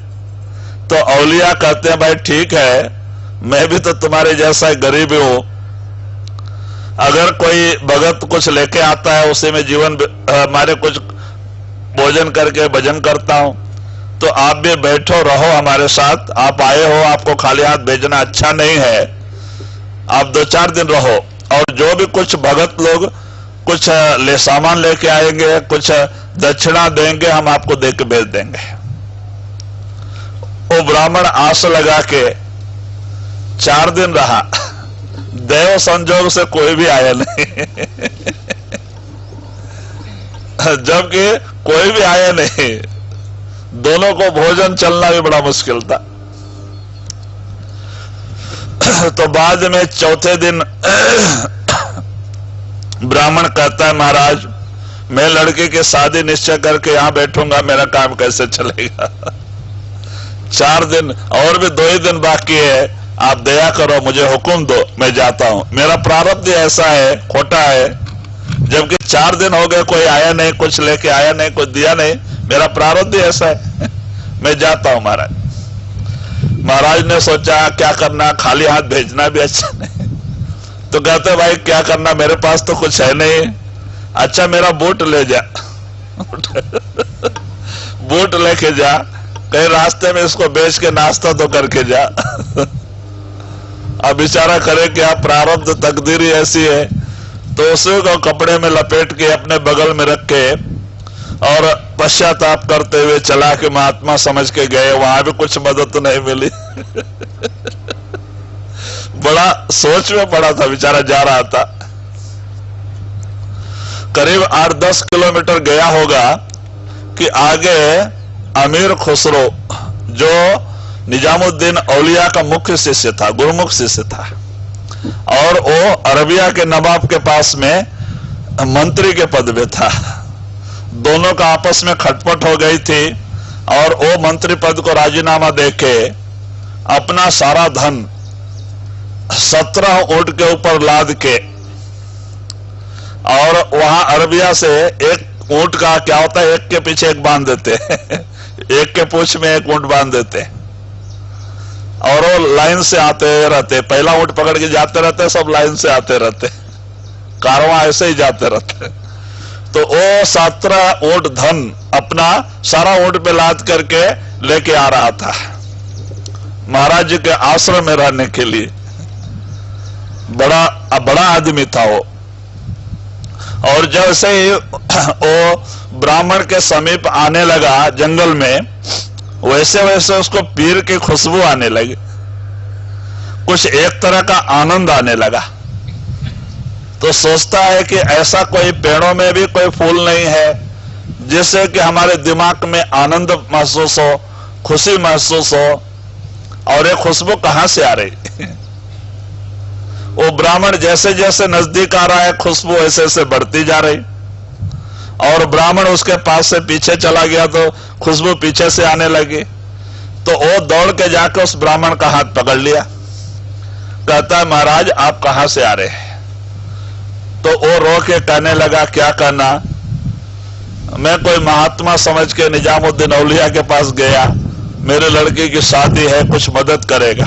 तो औलिया कहते हैं भाई ठीक है, मैं भी तो तुम्हारे जैसा गरीब हूं, अगर कोई भगत कुछ लेके आता है उसी में जीवन हमारे कुछ भोजन करके भजन करता हूं, तो आप भी बैठो रहो हमारे साथ, आप आए हो, आपको खाली हाथ भेजना अच्छा नहीं है, आप 2-4 दिन रहो, और जो भी कुछ भगत लोग कुछ सामान लेके आएंगे, कुछ दक्षिणा देंगे, हम आपको दे के भेज देंगे। वो ब्राह्मण आस लगा के 4 दिन रहा, दैव संजोग से कोई भी आया नहीं। जबकि कोई भी आया नहीं, दोनों को भोजन चलना भी बड़ा मुश्किल था। तो बाद में 4थे दिन ब्राह्मण कहता है महाराज मैं लड़के की शादी निश्चय करके यहां बैठूंगा, मेरा काम कैसे चलेगा? 4 दिन और भी 2 ही दिन बाकी है, आप दया करो, मुझे हुक्म दो, मैं जाता हूं, मेरा प्रारब्ध ऐसा है, खोटा है। जबकि 4 दिन हो गए, कोई आया नहीं, कुछ लेके आया नहीं, कुछ दिया नहीं, मेरा प्रारब्ध ऐसा है, मैं जाता हूं महाराज। महाराज ने सोचा क्या करना, खाली हाथ भेजना भी अच्छा नहीं, तो कहते भाई क्या करना, मेरे पास तो कुछ है नहीं, अच्छा मेरा बूट ले जा। बूट लेके जा, कहीं रास्ते में इसको बेच के नाश्ता तो करके जा। अब बेचारा करे क्या, प्रारब्ध तकदीर ही ऐसी है। तो उसी को कपड़े में लपेट के अपने बगल में रख के और पश्चाताप करते हुए चला के महात्मा समझ के गए, वहां भी कुछ मदद तो नहीं मिली। बड़ा सोच में पड़ा था, बेचारा जा रहा था, करीब 8-10 किलोमीटर गया होगा कि आगे अमीर खुसरो जो निजामुद्दीन औलिया का मुख्य शिष्य था, गुरुमुख शिष्य था, और वो अरबिया के नवाब के पास में मंत्री के पद में था। दोनों का आपस में खटपट हो गई थी, और वो मंत्री पद को राजीनामा देके अपना सारा धन 17 ऊंट के ऊपर लाद के, और वहां अरबिया से एक ऊंट का क्या होता है, एक के पीछे एक बांध देते। एक के पूंछ में एक ऊंट बांध देते, और वो लाइन से आते रहते, पहला ऊंट पकड़ के जाते रहते, सब लाइन से आते रहते, कारवां ऐसे ही जाते रहते। तो वो 17 ऊंट धन अपना सारा ऊंट पे लाद करके लेके आ रहा था महाराज जी के आश्रम में रहने के लिए। बड़ा आदमी था वो। और जैसे ही वो ब्राह्मण के समीप आने लगा जंगल में, वैसे वैसे उसको पीर की खुशबू आने लगी, कुछ एक तरह का आनंद आने लगा। तो सोचता है कि ऐसा कोई पेड़ों में भी कोई फूल नहीं है जिससे कि हमारे दिमाग में आनंद महसूस हो, खुशी महसूस हो, और ये खुशबू कहां से आ रही? वो ब्राह्मण जैसे जैसे नजदीक आ रहा है, खुशबू ऐसे ऐसे बढ़ती जा रही, और ब्राह्मण उसके पास से पीछे चला गया तो खुशबू पीछे से आने लगी। तो वो दौड़ के जाकर उस ब्राह्मण का हाथ पकड़ लिया, कहता है महाराज आप कहां से आ रहे हैं? तो वो रो के कहने लगा क्या कहना, मैं कोई महात्मा समझ के निजामुद्दीन औलिया के पास गया, मेरे लड़की की शादी है, कुछ मदद करेगा।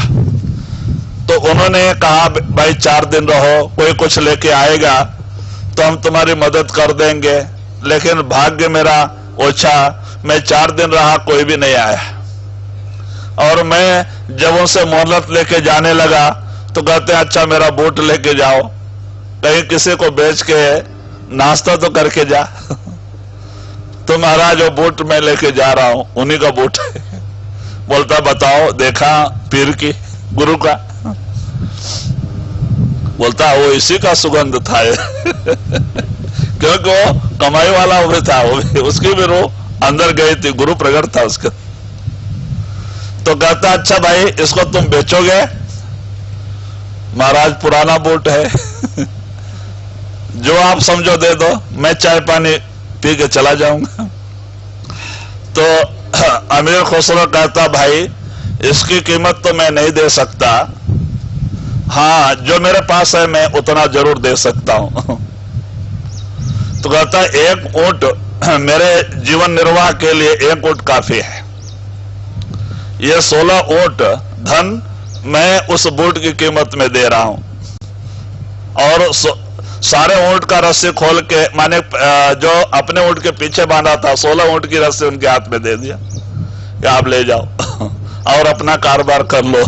तो उन्होंने कहा भाई 4 दिन रहो, कोई कुछ लेके आएगा तो हम तुम्हारी मदद कर देंगे, लेकिन भाग्य मेरा ओछा, मैं 4 दिन रहा, कोई भी नहीं आया। और मैं जब उनसे मोहलत लेके जाने लगा तो कहते अच्छा मेरा बूट लेके जाओ, कहीं किसी को बेच के नाश्ता तो करके जा। तो महाराज वो बूट मैं लेके जा रहा हूं, उन्हीं का बूट है। बोलता बताओ, देखा पीर की, गुरु का? बोलता वो इसी का सुगंध था। क्योंकि वो कमाई वाला वो भी था, वो भी, उसकी भी रूह अंदर गई थी, गुरु प्रकट था उसका। तो कहता अच्छा भाई इसको तुम बेचोगे? महाराज पुराना बूट है, जो आप समझो दे दो, मैं चाय पानी पी के चला जाऊंगा। तो अमीर खुसरो कहता, भाई इसकी कीमत तो मैं नहीं दे सकता, हाँ जो मेरे पास है मैं उतना जरूर दे सकता हूं। तो कहता, एक ऊंट मेरे जीवन निर्वाह के लिए एक ऊंट काफी है, ये 16 ऊंट धन मैं उस बूट की कीमत में दे रहा हूं। और सारे ऊंट का रस्सी खोल के, माने जो अपने ऊंट के पीछे बांधा था, 16 ऊंट की रस्सी उनके हाथ में दे दिया कि आप ले जाओ और अपना कारोबार कर लो।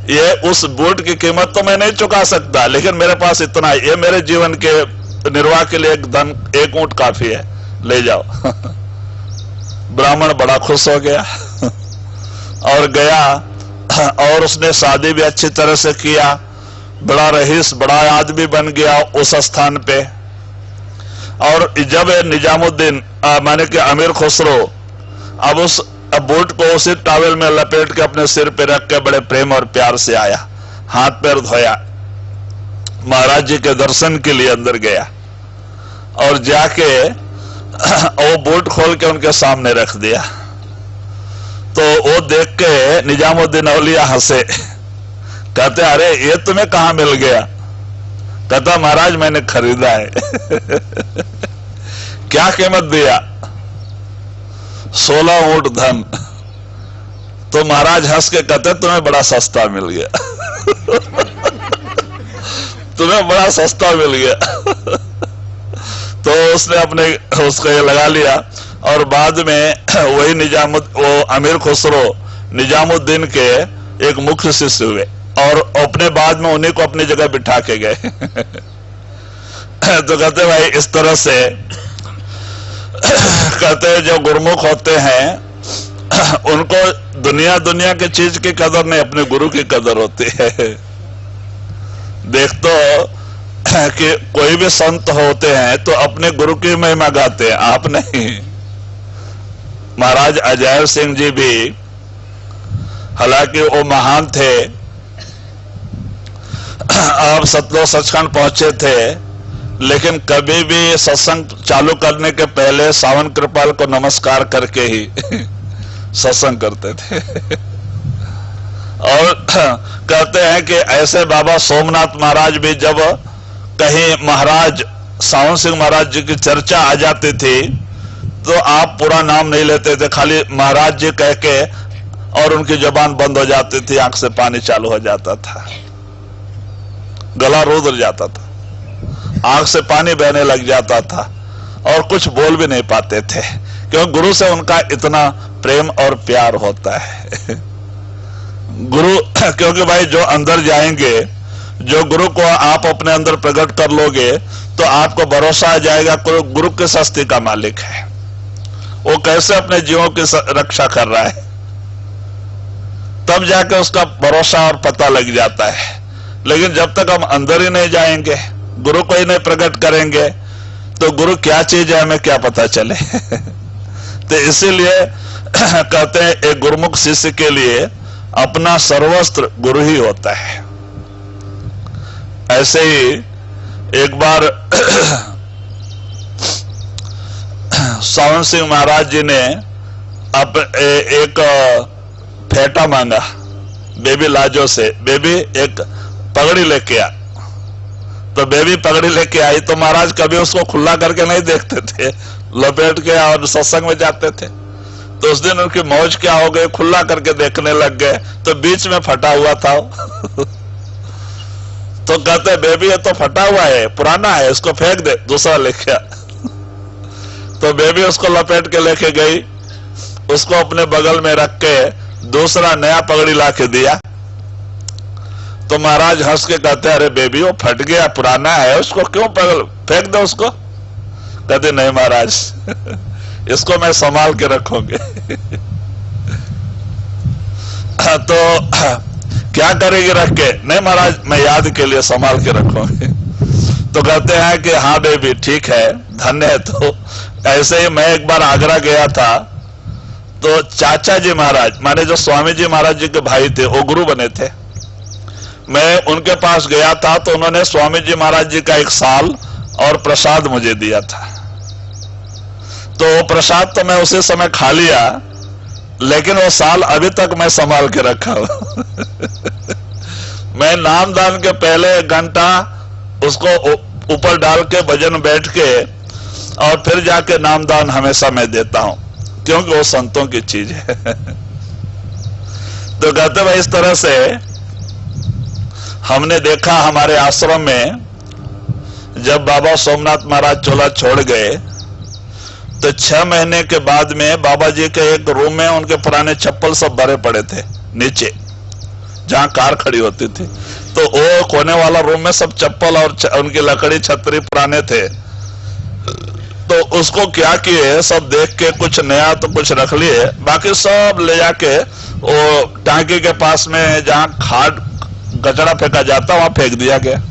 ये उस बूट की कीमत तो मैं नहीं चुका सकता, लेकिन मेरे पास इतना है, ये मेरे जीवन के निर्वाह के लिए एक ऊंट काफी है, ले जाओ। ब्राह्मण बड़ा खुश हो गया और गया, और उसने शादी भी अच्छी तरह से किया, बड़ा रईस बड़ा आदमी बन गया उस स्थान पे। और जब निजामुद्दीन माने कि अमीर खुसरो अब उस बूट को उसी टॉवेल में लपेट के अपने सिर पे रख के बड़े प्रेम और प्यार से आया, हाथ पैर धोया, महाराज जी के दर्शन के लिए अंदर गया और जाके वो बूट खोल के उनके सामने रख दिया। तो वो देख के निजामुद्दीन औलिया हंसे, कहते, अरे ये तुम्हें कहां मिल गया? कहता, महाराज मैंने खरीदा है। क्या कीमत दिया? 16 ऊंट धन। तो महाराज हंस के कहते, तुम्हें बड़ा सस्ता मिल गया। तुम्हें बड़ा सस्ता मिल गया। तो उसने अपने उसको ये लगा लिया और बाद में वही वो अमीर खुसरो निजामुद्दीन के एक मुख्य शिष्य हुए और अपने बाद में उन्हीं को अपनी जगह बिठा के गए। तो कहते भाई इस तरह से कहते जो गुरुमुख होते हैं उनको दुनिया की चीज की कदर नहीं, अपने गुरु की कदर होती है। देख तो कि कोई भी संत होते हैं तो अपने गुरु की महिमा गाते हैं, आप नहीं। महाराज अजय सिंह जी भी हालांकि वो महान थे, आप सतलोक सचखंड पहुंचे थे, लेकिन कभी भी सत्संग चालू करने के पहले सावन कृपाल को नमस्कार करके ही सत्संग करते थे। और कहते हैं कि ऐसे बाबा सोमनाथ महाराज भी जब कहीं महाराज सावन सिंह महाराज जी की चर्चा आ जाती थी तो आप पूरा नाम नहीं लेते थे, खाली महाराज जी कह के और उनकी जुबान बंद हो जाती थी, आंख से पानी चालू हो जाता था, गला रुदल जाता था, आंख से पानी बहने लग जाता था और कुछ बोल भी नहीं पाते थे, क्योंकि गुरु से उनका इतना प्रेम और प्यार होता है। गुरु क्योंकि भाई जो अंदर जाएंगे, जो गुरु को आप अपने अंदर प्रकट कर लोगे तो आपको भरोसा आ जाएगा गुरु किस हस्ती का मालिक है, वो कैसे अपने जीवों की रक्षा कर रहा है, तब जाके उसका भरोसा और पता लग जाता है। लेकिन जब तक हम अंदर ही नहीं जाएंगे, गुरु को ही नहीं प्रकट करेंगे, तो गुरु क्या चीज है हमें क्या पता चले। तो इसीलिए कहते हैं एक गुरुमुख शिष्य के लिए अपना सर्वस्त्र गुरु ही होता है। ऐसे ही एक बार सावन सिंह महाराज जी ने एक फेटा मांगा बेबी लाजो से, बेबी एक पगड़ी लेके आ। तो बेबी पगड़ी लेके आई तो महाराज कभी उसको खुला करके नहीं देखते थे, लपेट के और सत्संग में जाते थे। तो उस दिन उनकी मौज क्या हो गई, खुला करके देखने लग गए तो बीच में फटा हुआ था। तो कहते बेबी ये तो फटा हुआ है, पुराना है, इसको फेंक दे, दूसरा लेके आ। तो बेबी उसको लपेट के लेके गई, उसको अपने बगल में रख के दूसरा नया पगड़ी ला के दिया। तो महाराज हंस के कहते अरे बेबी वो फट गया, पुराना है, उसको क्यों फेंक दो उसको? कहते नहीं महाराज, इसको मैं संभाल के रखूंगे। तो क्या करेगी रख के? नहीं महाराज मैं याद के लिए संभाल के रखूंगी। तो कहते हैं कि हाँ बेबी ठीक है, धन्य है। तो ऐसे ही मैं एक बार आगरा गया था, तो चाचा जी महाराज माने जो स्वामी जी महाराज जी के भाई थे, वो गुरु बने थे। मैं उनके पास गया था तो उन्होंने स्वामी जी महाराज जी का एक साल और प्रसाद मुझे दिया था। तो वो प्रसाद तो मैं उसी समय खा लिया, लेकिन वो साल अभी तक मैं संभाल के रखा हूं। मैं नामदान के पहले 1 घंटा उसको ऊपर डाल के भजन बैठ के और फिर जाके नामदान हमेशा मैं देता हूं, क्योंकि वो संतों की चीज है। तो कहते भाई, इस तरह से हमने देखा हमारे आश्रम में जब बाबा सोमनाथ महाराज चोला छोड़ गए तो 6 महीने के बाद में बाबा जी के एक रूम में उनके पुराने चप्पल सब भरे पड़े थे नीचे, जहां कार खड़ी होती थी। तो वो कोने वाला रूम में सब चप्पल और उनकी लकड़ी छतरी पुराने थे। तो उसको क्या किए, सब देख के कुछ नया तो कुछ रख लिए, बाकी सब ले जाके वो टांकी के पास में जहां खाद कचरा फेंका जाता वहां फेंक दिया गया।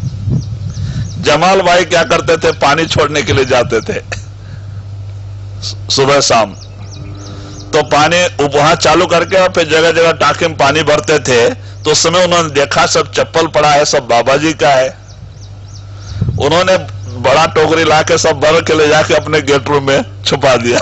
जमाल भाई क्या करते थे, पानी छोड़ने के लिए जाते थे सुबह शाम, तो पानी वहां चालू करके और फिर जगह जगह टांकी में पानी भरते थे। तो उस समय उन्होंने देखा सब चप्पल पड़ा है, सब बाबा जी का है। उन्होंने बड़ा टोकरी लाके सब भर के ले जाके अपने गेट रूम में छुपा दिया।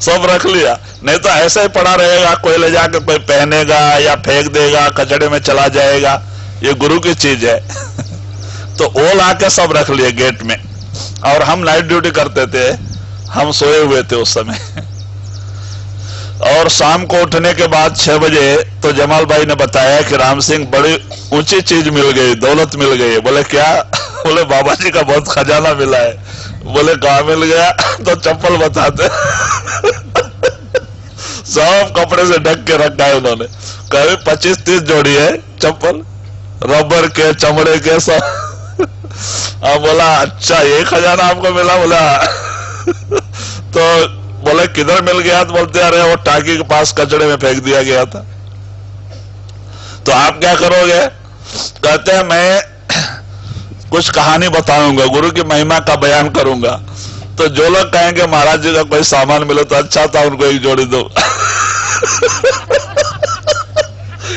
सब रख लिया, नहीं तो ऐसे ही पड़ा रहेगा, कोई ले जाके कोई पहनेगा या फेंक देगा, कचड़े में चला जाएगा। ये गुरु की चीज है। तो वो लाके सब रख लिए गेट में। और हम नाइट ड्यूटी करते थे, हम सोए हुए थे उस समय। और शाम को उठने के बाद 6 बजे तो जमाल भाई ने बताया कि राम सिंह बड़ी ऊंची चीज मिल गई, दौलत मिल गई। बोले क्या? बोले बाबा जी का बहुत खजाना मिला है। बोले कहां मिल गया? तो चप्पल बताते। सब कपड़े से ढक के रखा है उन्होंने, कभी 25-30 जोड़ी है चप्पल, रबर के, चमड़े के सब। बोला अच्छा ये खजाना आपको मिला? बोला तो बोले किधर मिल गया? तो बोलते अरे वो टांकी के पास कचड़े में फेंक दिया गया था। तो आप क्या करोगे? कहते हैं मैं कुछ कहानी बताऊंगा, गुरु की महिमा का बयान करूंगा। तो जो लोग कहेंगे महाराज जी का कोई सामान मिले तो अच्छा था, उनको एक जोड़ी दो।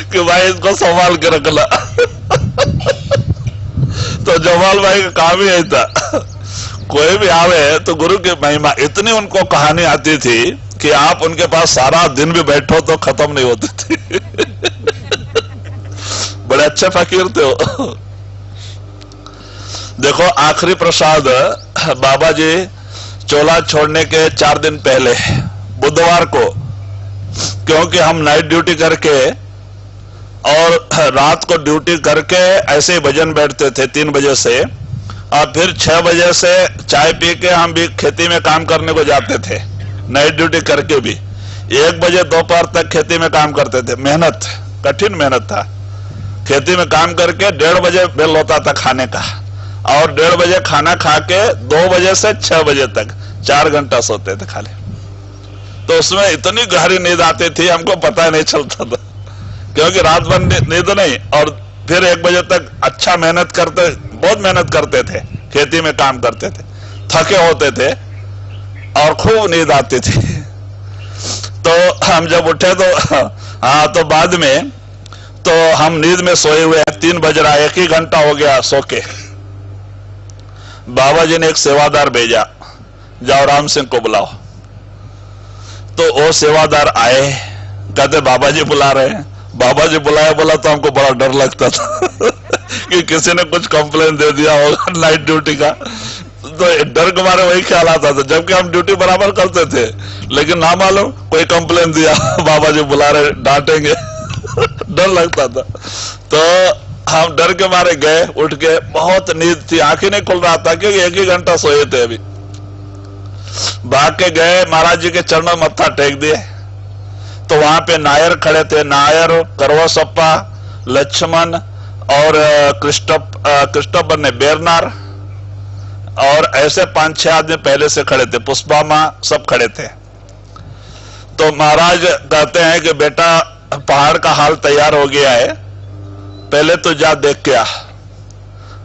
कि भाई इसको संभाल के रखना। तो जमाल भाई का काम ही यही था, कोई भी आवे तो गुरु की महिमा, इतनी उनको कहानी आती थी कि आप उनके पास सारा दिन भी बैठो तो खत्म नहीं होती थी। बड़े अच्छे फकीर थे वो। देखो आखिरी प्रसाद बाबा जी चोला छोड़ने के 4 दिन पहले बुधवार को, क्योंकि हम नाइट ड्यूटी करके और रात को ड्यूटी करके ऐसे ही भजन बैठते थे 3 बजे से, और फिर 6 बजे से चाय पी के हम भी खेती में काम करने को जाते थे, नाइट ड्यूटी करके भी 1 बजे दोपहर तक खेती में काम करते थे। मेहनत, कठिन मेहनत था। खेती में काम करके 1:30 बजे बेल होता था खाने का, और 1:30 बजे खाना खा के 2 बजे से 6 बजे तक 4 घंटा सोते थे खाली। तो उसमें इतनी गहरी नींद आती थी हमको पता ही नहीं चलता था, क्योंकि रात भर नींद नहीं, और फिर 1 बजे तक अच्छा मेहनत करते, बहुत मेहनत करते थे, खेती में काम करते थे, थके होते थे और खूब नींद आती थी। तो हम जब उठे तो हाँ, तो बाद में तो हम नींद में सोए हुए हैं, 3 बज रहा, 1 ही घंटा हो गया सो के। बाबा जी ने एक सेवादार भेजा, जाओ राम सिंह को बुलाओ। तो वो सेवादार आए, कहते बाबा जी बुला रहे हैं। बाबा जी बुलाया, बोला तो हमको बड़ा डर लगता था कि किसी ने कुछ कंप्लेन दे दिया होगा नाइट ड्यूटी का। तो डर के मारे वही ख्याल आता था, जबकि हम ड्यूटी बराबर करते थे, लेकिन ना मालूम कोई कंप्लेन दिया, बाबा जी बुला रहे, डांटेंगे। डर लगता था। तो हम डर के मारे गए, उठ के, बहुत नींद थी, आंखें नहीं खुल रहा था, क्योंकि 1 ही घंटा सोए थे अभी। भाग के गए, महाराज जी के चरणों में मत्था टेक दिए। तो वहां पे नायर खड़े थे, नायर, करवसप्पा, लक्ष्मण और कृष्णप्पा ने बेरनार, और ऐसे 5-6 आदमी पहले से खड़े थे, पुष्पा मां सब खड़े थे। तो महाराज कहते हैं कि बेटा पहाड़ का हाल तैयार हो गया है, पहले तो जा देख के आ,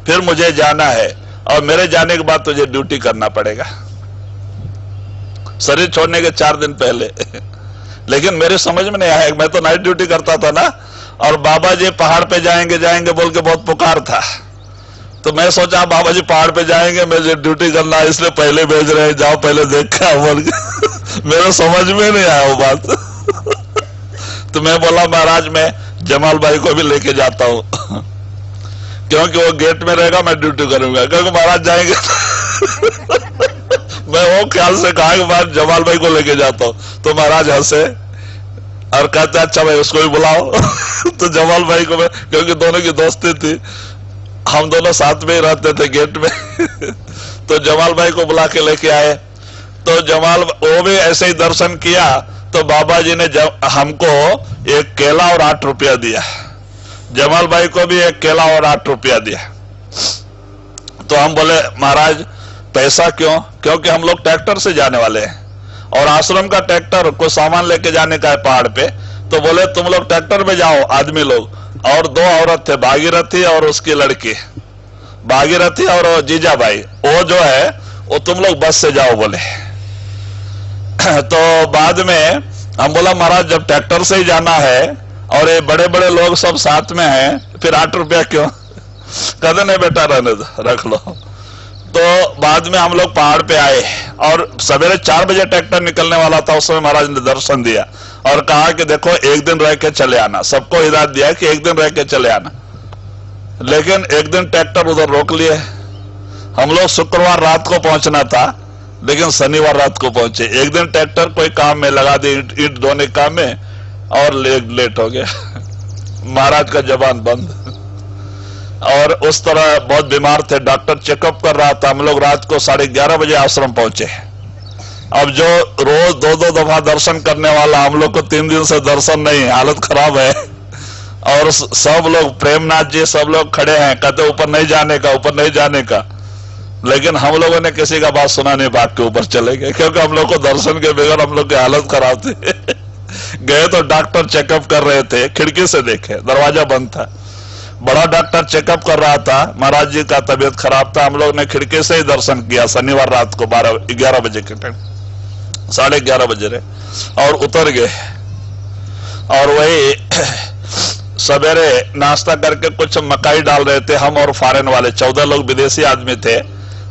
फिर मुझे जाना है, और मेरे जाने के बाद तुझे ड्यूटी करना पड़ेगा, शरीर छोड़ने के 4 दिन पहले। लेकिन मेरे समझ में नहीं आया, मैं तो नाइट ड्यूटी करता था ना, और बाबा जी पहाड़ पे जाएंगे जाएंगे बोल के बहुत पुकार था। तो मैं सोचा बाबा जी पहाड़ पे जाएंगे, मुझे ड्यूटी करना है, इसलिए पहले भेज रहे हैं, जाओ पहले देख के बोल के मेरे समझ में नहीं आया वो बात। तो मैं बोला महाराज मैं जमाल भाई को भी लेके जाता हूं, क्योंकि वो गेट में रहेगा, मैं ड्यूटी करूंगा, क्योंकि महाराज जाएंगे। मैं वो ख्याल से कहा कि मैं जमाल भाई को लेके जाता हूं। तो महाराज हंसे और कहते अच्छा भाई उसको भी बुलाओ। तो जमाल भाई को मैं, क्योंकि दोनों की दोस्ती थी, हम दोनों साथ में ही रहते थे गेट में। तो जमाल भाई को बुला के लेके आए। तो जमाल वो भी ऐसे ही दर्शन किया। तो बाबा जी ने हमको एक केला और 8 रुपया दिया, जमाल भाई को भी एक केला और 8 रुपया दिया। तो हम बोले महाराज पैसा क्यों? क्योंकि हम लोग ट्रैक्टर से जाने वाले हैं और आश्रम का ट्रैक्टर को सामान लेके जाने का है पहाड़ पे। तो बोले तुम लोग ट्रैक्टर में जाओ आदमी लोग, और 2 औरत थे, भागीरथी और उसकी लड़की, भागीरथी और जीजा भाई, वो जो है वो तुम लोग बस से जाओ बोले। तो बाद में हम बोला महाराज जब ट्रैक्टर से ही जाना है और ये बड़े बड़े लोग सब साथ में हैं, फिर 8 रुपया क्यों? कहते नहीं बेटा रहने दो, रख लो। तो बाद में हम लोग पहाड़ पे आए और सवेरे 4 बजे ट्रैक्टर निकलने वाला था। उस समय महाराज ने दर्शन दिया और कहा कि देखो एक दिन रह के चले आना, सबको हिदायत दिया कि एक दिन रह के चले आना। लेकिन एक दिन ट्रैक्टर उधर रोक लिए। हम लोग शुक्रवार रात को पहुंचना था, लेकिन शनिवार रात को पहुंचे। एक दिन ट्रैक्टर कोई काम में लगा दी, ईंट ढोने काम में, और लेट हो गया। महाराज का जबान बंद। और उस तरह बहुत बीमार थे, डॉक्टर चेकअप कर रहा था। हम लोग रात को 11:30 बजे आश्रम पहुंचे। अब जो रोज 2-2 दफा दर्शन करने वाला, हम लोग को 3 दिन से दर्शन नहीं, हालत खराब है। और सब लोग, प्रेमनाथ जी सब लोग खड़े हैं, कहते ऊपर नहीं जाने का, ऊपर नहीं जाने का। लेकिन हम लोगों ने किसी का बात सुना नहीं, भाग के ऊपर चले गए, क्योंकि हम लोग को दर्शन के बगैर हम लोग की हालत खराब थी। गए तो डॉक्टर चेकअप कर रहे थे, खिड़की से देखे, दरवाजा बंद था। बड़ा डॉक्टर चेकअप कर रहा था, महाराज जी का तबीयत खराब था। हम लोग ने खिड़की से ही दर्शन किया शनिवार रात को 11 बजे के टाइम, 11:30 बजे रहे, और उतर गए। और वही सवेरे नाश्ता करके कुछ मकाई डाल रहे थे, हम और फॉरेन वाले 14 लोग विदेशी आदमी थे,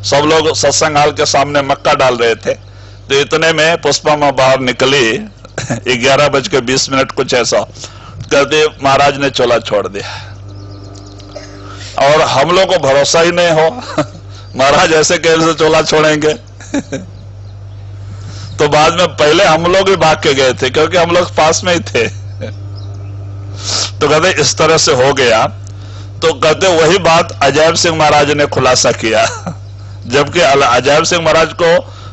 सब लोग सत्संग हाल के सामने मक्का डाल रहे थे। तो इतने में पुष्पा मां बाहर निकली, 11:20 कुछ ऐसा, कहते महाराज ने चोला छोड़ दिया। और हम लोग को भरोसा ही नहीं हो, महाराज ऐसे कैसे चोला छोड़ेंगे? तो बाद में पहले हम लोग ही भाग के गए थे, क्योंकि हम लोग पास में ही थे। तो कहते इस तरह से हो गया। तो कहते वही बात अजैब सिंह महाराज ने खुलासा किया, जबकि अजैब सिंह महाराज को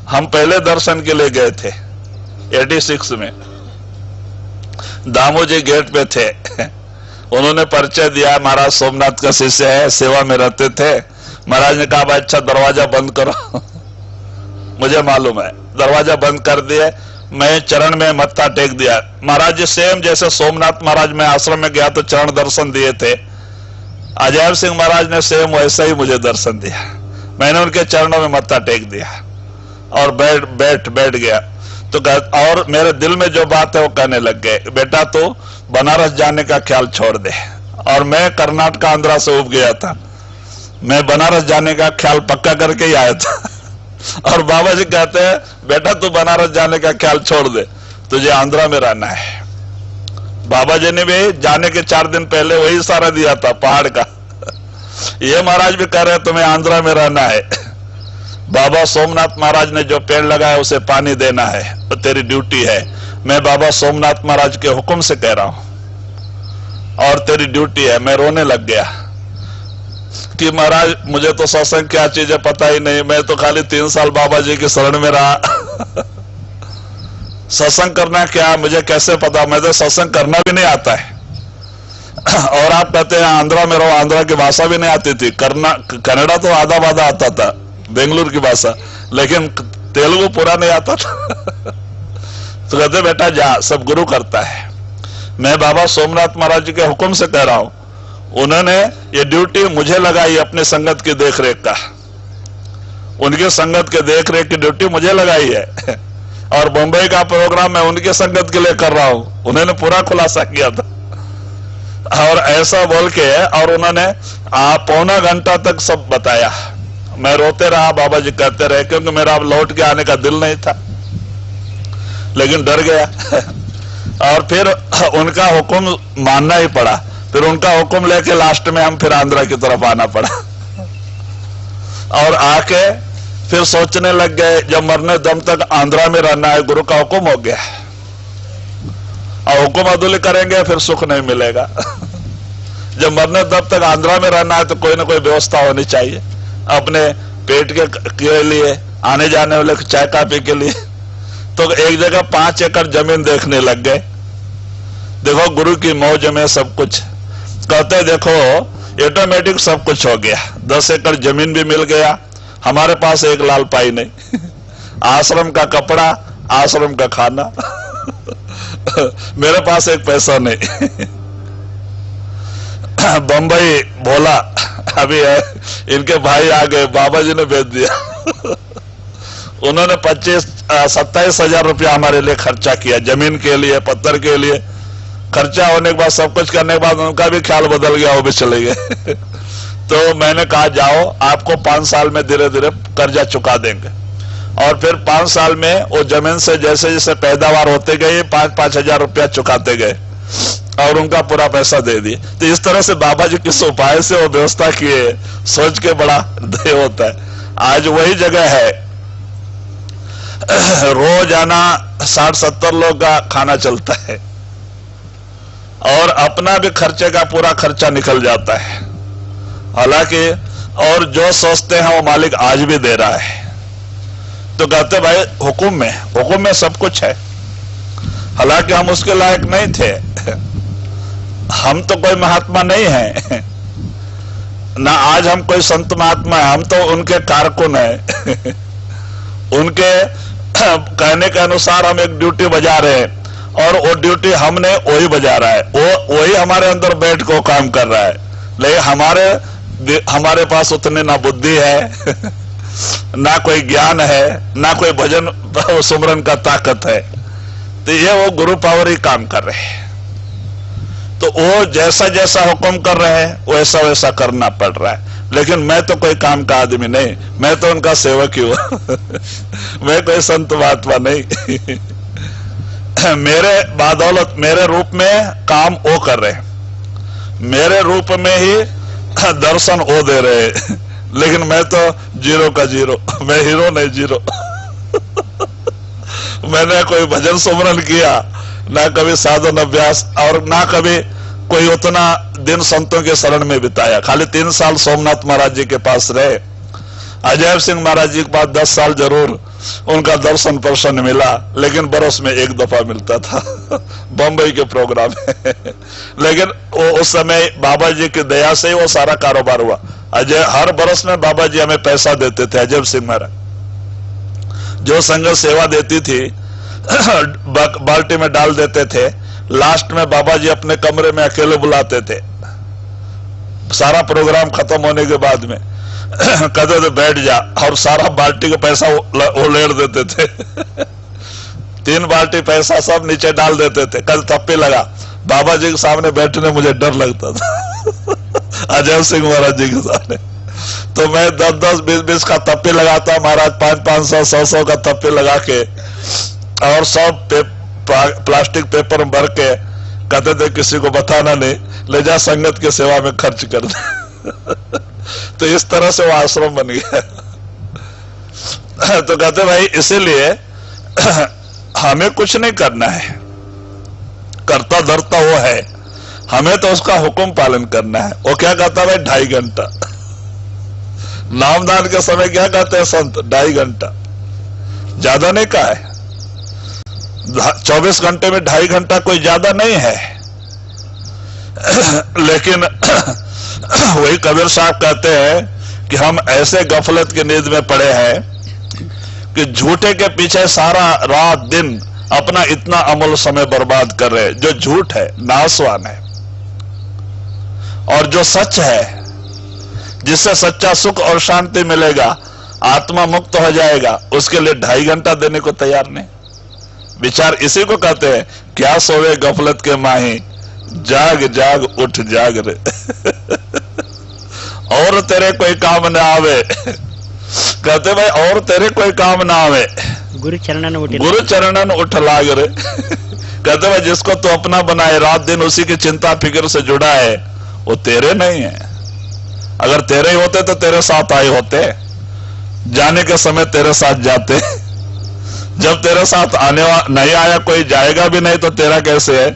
हम पहले दर्शन के लिए गए थे 86 में। दामू जी गेट पे थे, उन्होंने परिचय दिया, महाराज सोमनाथ का शिष्य है, सेवा में रहते थे। महाराज ने कहा अच्छा दरवाजा बंद करो। मुझे मालूम है, दरवाजा बंद कर दिए। मैं चरण में मत्था टेक दिया। महाराज जी सेम जैसे सोमनाथ महाराज में आश्रम में गया तो चरण दर्शन दिए थे, अजैब सिंह महाराज ने सेम वैसा ही मुझे दर्शन दिया। मैंने उनके चरणों में मत्था टेक दिया और बैठ गया। तो और मेरे दिल में जो बात है वो कहने लग गए, बेटा तो बनारस जाने का ख्याल छोड़ दे। और मैं कर्नाटक आंध्रा से उब गया था, मैं बनारस जाने का ख्याल पक्का करके ही आया था। और बाबा जी कहते हैं बेटा तू बनारस जाने का ख्याल छोड़ दे, तुझे आंध्रा में रहना है। बाबा जी ने भी जाने के 4 दिन पहले वही इशारा दिया था पहाड़ का। ये महाराज भी कह रहे तुम्हें आंध्रा में रहना है। बाबा सोमनाथ महाराज ने जो पेड़ लगाया उसे पानी देना है, वो तेरी ड्यूटी है। मैं बाबा सोमनाथ महाराज के हुक्म से कह रहा हूं और तेरी ड्यूटी है। मैं रोने लग गया कि महाराज मुझे तो सत्संग क्या चीज है पता ही नहीं, मैं तो खाली 3 साल बाबा जी की शरण में रहा। सत्संग करना क्या मुझे कैसे पता, मैं तो सत्संग करना भी नहीं आता है। और आप कहते हैं आंध्रा में रहो, आंध्रा की भाषा भी नहीं आती थी, कन्नड़ा तो आधा बाधा आता था, बेंगलुरु की भाषा, लेकिन तेलुगु पूरा नहीं आता था। तो कहते बेटा जा, सब गुरु करता है। मैं बाबा सोमनाथ महाराज जी के हुक्म से कह रहा हूं, उन्होंने ये ड्यूटी मुझे लगाई अपने संगत की देखरेख का, उनके संगत के देखरेख की ड्यूटी मुझे लगाई है। और मुंबई का प्रोग्राम मैं उनके संगत के लिए कर रहा हूं, उन्होंने पूरा खुलासा किया था। और ऐसा बोल के और उन्होंने 1.25 घंटा तक सब बताया। मैं रोते रहा, बाबा जी कहते रहे, क्योंकि मेरा अब लौट के आने का दिल नहीं था, लेकिन डर गया। और फिर उनका हुक्म मानना ही पड़ा। फिर उनका हुक्म लेके लास्ट में हम फिर आंध्रा की तरफ आना पड़ा। और आके फिर सोचने लग गए, जब मरने दम तक आंध्रा में रहना है, गुरु का हुक्म हो गया, और हुक्म अदुली करेंगे फिर सुख नहीं मिलेगा। जब मरने दम तक आंध्रा में रहना है तो कोई ना कोई व्यवस्था होनी चाहिए अपने पेट के लिए, आने जाने वाले चाय काफी के लिए। तो एक जगह 5 एकड़ जमीन देखने लग गए। देखो गुरु की मौज में सब कुछ, कहते देखो ऑटोमेटिक सब कुछ हो गया। 10 एकड़ जमीन भी मिल गया, हमारे पास एक लाल पाई नहीं, आश्रम का कपड़ा, आश्रम का खाना, मेरे पास एक पैसा नहीं। बंबई भोला अभी है, इनके भाई आ गए, बाबा जी ने भेज दिया। उन्होंने 27 हजार रुपया हमारे लिए खर्चा किया, जमीन के लिए, पत्थर के लिए। खर्चा होने के बाद, सब कुछ करने के बाद उनका भी ख्याल बदल गया, वो भी चले गए। तो मैंने कहा जाओ, आपको 5 साल में धीरे धीरे कर्जा चुका देंगे। और फिर 5 साल में वो जमीन से जैसे जैसे पैदावार होते गए 5-5 हजार रुपया चुकाते गए और उनका पूरा पैसा दे दिए। तो इस तरह से बाबा जी किस उपाय से वो व्यवस्था किए, सोच के बड़ा हृदय होता है। आज वही जगह है, रोजाना 60-70 लोग का खाना चलता है और अपना भी खर्चे का पूरा खर्चा निकल जाता है। हालांकि और जो सोचते हैं वो मालिक आज भी दे रहा है। तो कहते भाई हुक्म में सब कुछ है। हालांकि हम उसके लायक नहीं थे, हम तो कोई महात्मा नहीं है ना, आज हम कोई संत महात्मा है, हम तो उनके कारकुन है। उनके कहने के अनुसार हम एक ड्यूटी बजा रहे हैं और वो ड्यूटी हमने वही बजा रहा है, वो वही हमारे अंदर बैठ को काम कर रहा है। लेकिन हमारे पास उतनी ना बुद्धि है, ना कोई ज्ञान है, ना कोई भजन सुमरन का ताकत है। तो ये वो गुरु पावर ही काम कर रहे हैं। तो वो जैसा जैसा हुक्म कर रहे हैं वैसा वैसा करना पड़ रहा है। लेकिन मैं तो कोई काम का आदमी नहीं, मैं तो उनका सेवक ही हूं। मैं कोई संत महात्मा नहीं। मेरे बदौलत, मेरे रूप में काम वो कर रहे हैं, मेरे रूप में ही दर्शन वो दे रहे हैं। लेकिन मैं तो जीरो का जीरो, मैं हीरो नहीं, जीरो। मैंने कोई भजन सुमरन किया, ना कभी साधन अभ्यास, और ना कभी कोई उतना दिन संतों के शरण में बिताया। खाली 3 साल सोमनाथ महाराज जी के पास रहे, अजय सिंह महाराज जी के पास 10 साल जरूर उनका दर्शन पर्शन मिला, लेकिन बरस में 1 दफा मिलता था बंबई के प्रोग्राम में। लेकिन वो उस समय बाबा जी की दया से ही वो सारा कारोबार हुआ। अजय हर बरस में बाबा जी हमें पैसा देते थे, अजय सिंह महाराज। जो संगत सेवा देती थी बाल्टी में डाल देते थे। लास्ट में बाबा जी अपने कमरे में अकेले बुलाते थे, सारा प्रोग्राम खत्म होने के बाद में कहते थे बैठ जा, और सारा बाल्टी का पैसा वो लेड़ देते थे। 3 बाल्टी पैसा सब नीचे डाल देते थे। कल थप्पी लगा, बाबा जी के सामने बैठने मुझे डर लगता था। अजय सिंह महाराज जी के सामने तो मैं 10-10, 20-20 का तप्पी लगाता, महाराज 500-500, 100-100 का तप्पी लगा के और सब प्लास्टिक पेपर में भर के कहते थे किसी को बताना नहीं, ले जा संगत के सेवा में खर्च कर दे। तो इस तरह से वो आश्रम बन गया। तो कहते भाई इसीलिए हमें कुछ नहीं करना है, करता धरता वो है, हमें तो उसका हुक्म पालन करना है। वो क्या कहता भाई 2.5 घंटा नामदान के समय क्या कहते हैं संत, 2.5 घंटा, ज्यादा नहीं कहा है। 24 घंटे में 2.5 घंटा कोई ज्यादा नहीं है। लेकिन वही कबीर साहब कहते हैं कि हम ऐसे गफलत की नींद में पड़े हैं कि झूठे के पीछे सारा रात दिन अपना इतना अमूल्य समय बर्बाद कर रहे हैं। जो झूठ है नाशवान है, और जो सच है जिससे सच्चा सुख और शांति मिलेगा, आत्मा मुक्त हो जाएगा, उसके लिए 2.5 घंटा देने को तैयार नहीं। विचार इसी को कहते हैं, क्या सोवे गफलत के माही, जाग जाग उठ जाग रे और तेरे कोई काम ना आवे। कहते भाई और तेरे कोई काम ना आवे, गुरु चरणन उठ लाग रे। कहते भाई जिसको तू अपना बनाए, रात दिन उसी की चिंता फिक्र से जुड़ा है, वो तेरे नहीं है। अगर तेरे ही होते तो तेरे साथ आए होते, जाने के समय तेरे साथ जाते। जब तेरे साथ आने नहीं आया, कोई जाएगा भी नहीं, तो तेरा कैसे है?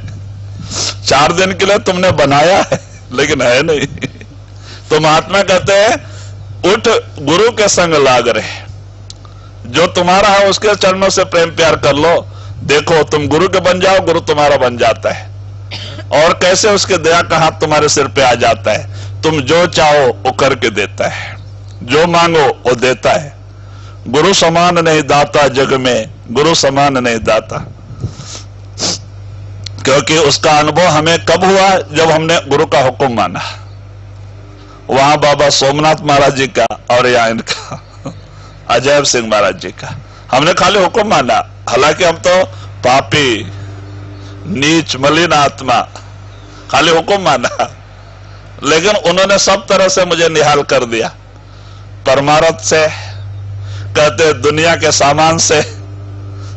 4 दिन के लिए तुमने बनाया है लेकिन है नहीं। तो महात्मा कहते हैं उठ गुरु के संग लाग रहे, जो तुम्हारा है उसके चरणों से प्रेम प्यार कर लो। देखो तुम गुरु के बन जाओ, गुरु तुम्हारा बन जाता है। और कैसे उसके दया का हाथ तुम्हारे सिर पे आ जाता है। तुम जो चाहो वो करके देता है, जो मांगो वो देता है। गुरु समान नहीं दाता जग में, गुरु समान नहीं दाता। क्योंकि उसका अनुभव हमें कब हुआ? जब हमने गुरु का हुक्म माना। वहां बाबा सोमनाथ महाराज जी का और या इनका अजय सिंह महाराज जी का हमने खाली हुक्म माना। हालांकि हम तो पापी नीच मलिन आत्मा, खाली हुक्म माना, लेकिन उन्होंने सब तरह से मुझे निहाल कर दिया। परमारथ से, कहते दुनिया के सामान से,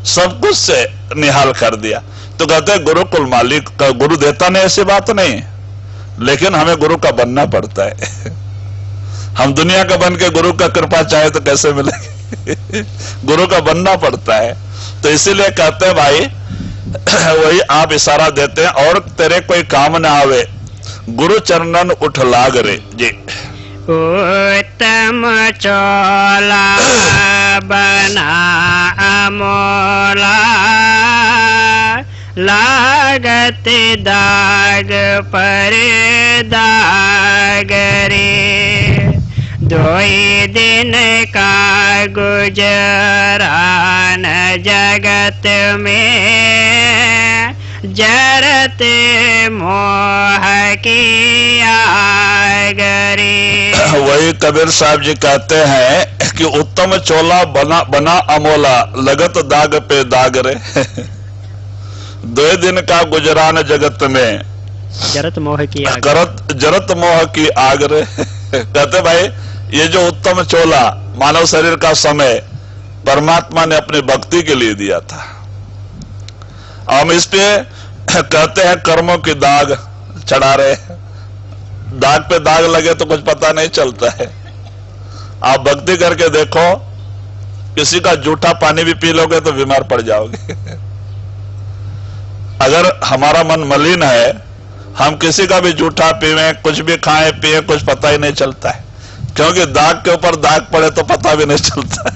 सब कुछ से निहाल कर दिया। तो कहते गुरु कुल मालिक का, गुरु देता नहीं ऐसी बात नहीं, लेकिन हमें गुरु का बनना पड़ता है। हम दुनिया का बन के गुरु का कृपा चाहे तो कैसे मिलेगी? गुरु का बनना पड़ता है। तो इसीलिए कहते हैं भाई वही आप इशारा देते हैं, और तेरे कोई काम ना आवे, गुरु चरणन उठ लाग रे जी। उत्तम चोला बना अमोला, लागत दाग पर दाग रे। 2 दिन का गुजरान जगत में, जरत मोह की आग रे। वही कबीर साहब जी कहते हैं कि उत्तम चोला बना अमोला, लगत दाग पे दाग रे। 2 दिन का गुजरान जगत में, जरत मोह की आग, जरत मोह की आग रे। कहते भाई ये जो उत्तम चोला मानव शरीर का समय परमात्मा ने अपनी भक्ति के लिए दिया था। हम इस पे कहते हैं कर्मों की दाग चढ़ा रहे। दाग पे दाग लगे तो कुछ पता नहीं चलता है। आप भक्ति करके देखो, किसी का जूठा पानी भी पी लोगे तो बीमार पड़ जाओगे। अगर हमारा मन मलिन है, हम किसी का भी जूठा पीवे, कुछ भी खाएं पिए, कुछ पता ही नहीं चलता है। क्योंकि दाग के ऊपर दाग पड़े तो पता भी नहीं चलता है।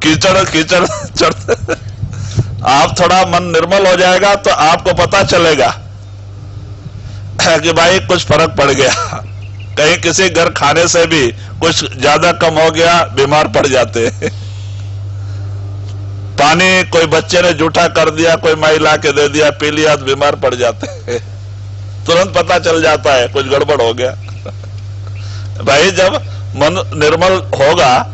कीचड़ कीचड़ चढ़ते। आप थोड़ा मन निर्मल हो जाएगा तो आपको पता चलेगा कि भाई कुछ फर्क पड़ गया। कहीं किसी घर खाने से भी कुछ ज्यादा कम हो गया, बीमार पड़ जाते हैं। पानी कोई बच्चे ने जूठा कर दिया, कोई माई ला के दे दिया, पी लिया तो बीमार पड़ जाते हैं। तुरंत पता चल जाता है कुछ गड़बड़ हो गया। भाई जब मन निर्मल होगा,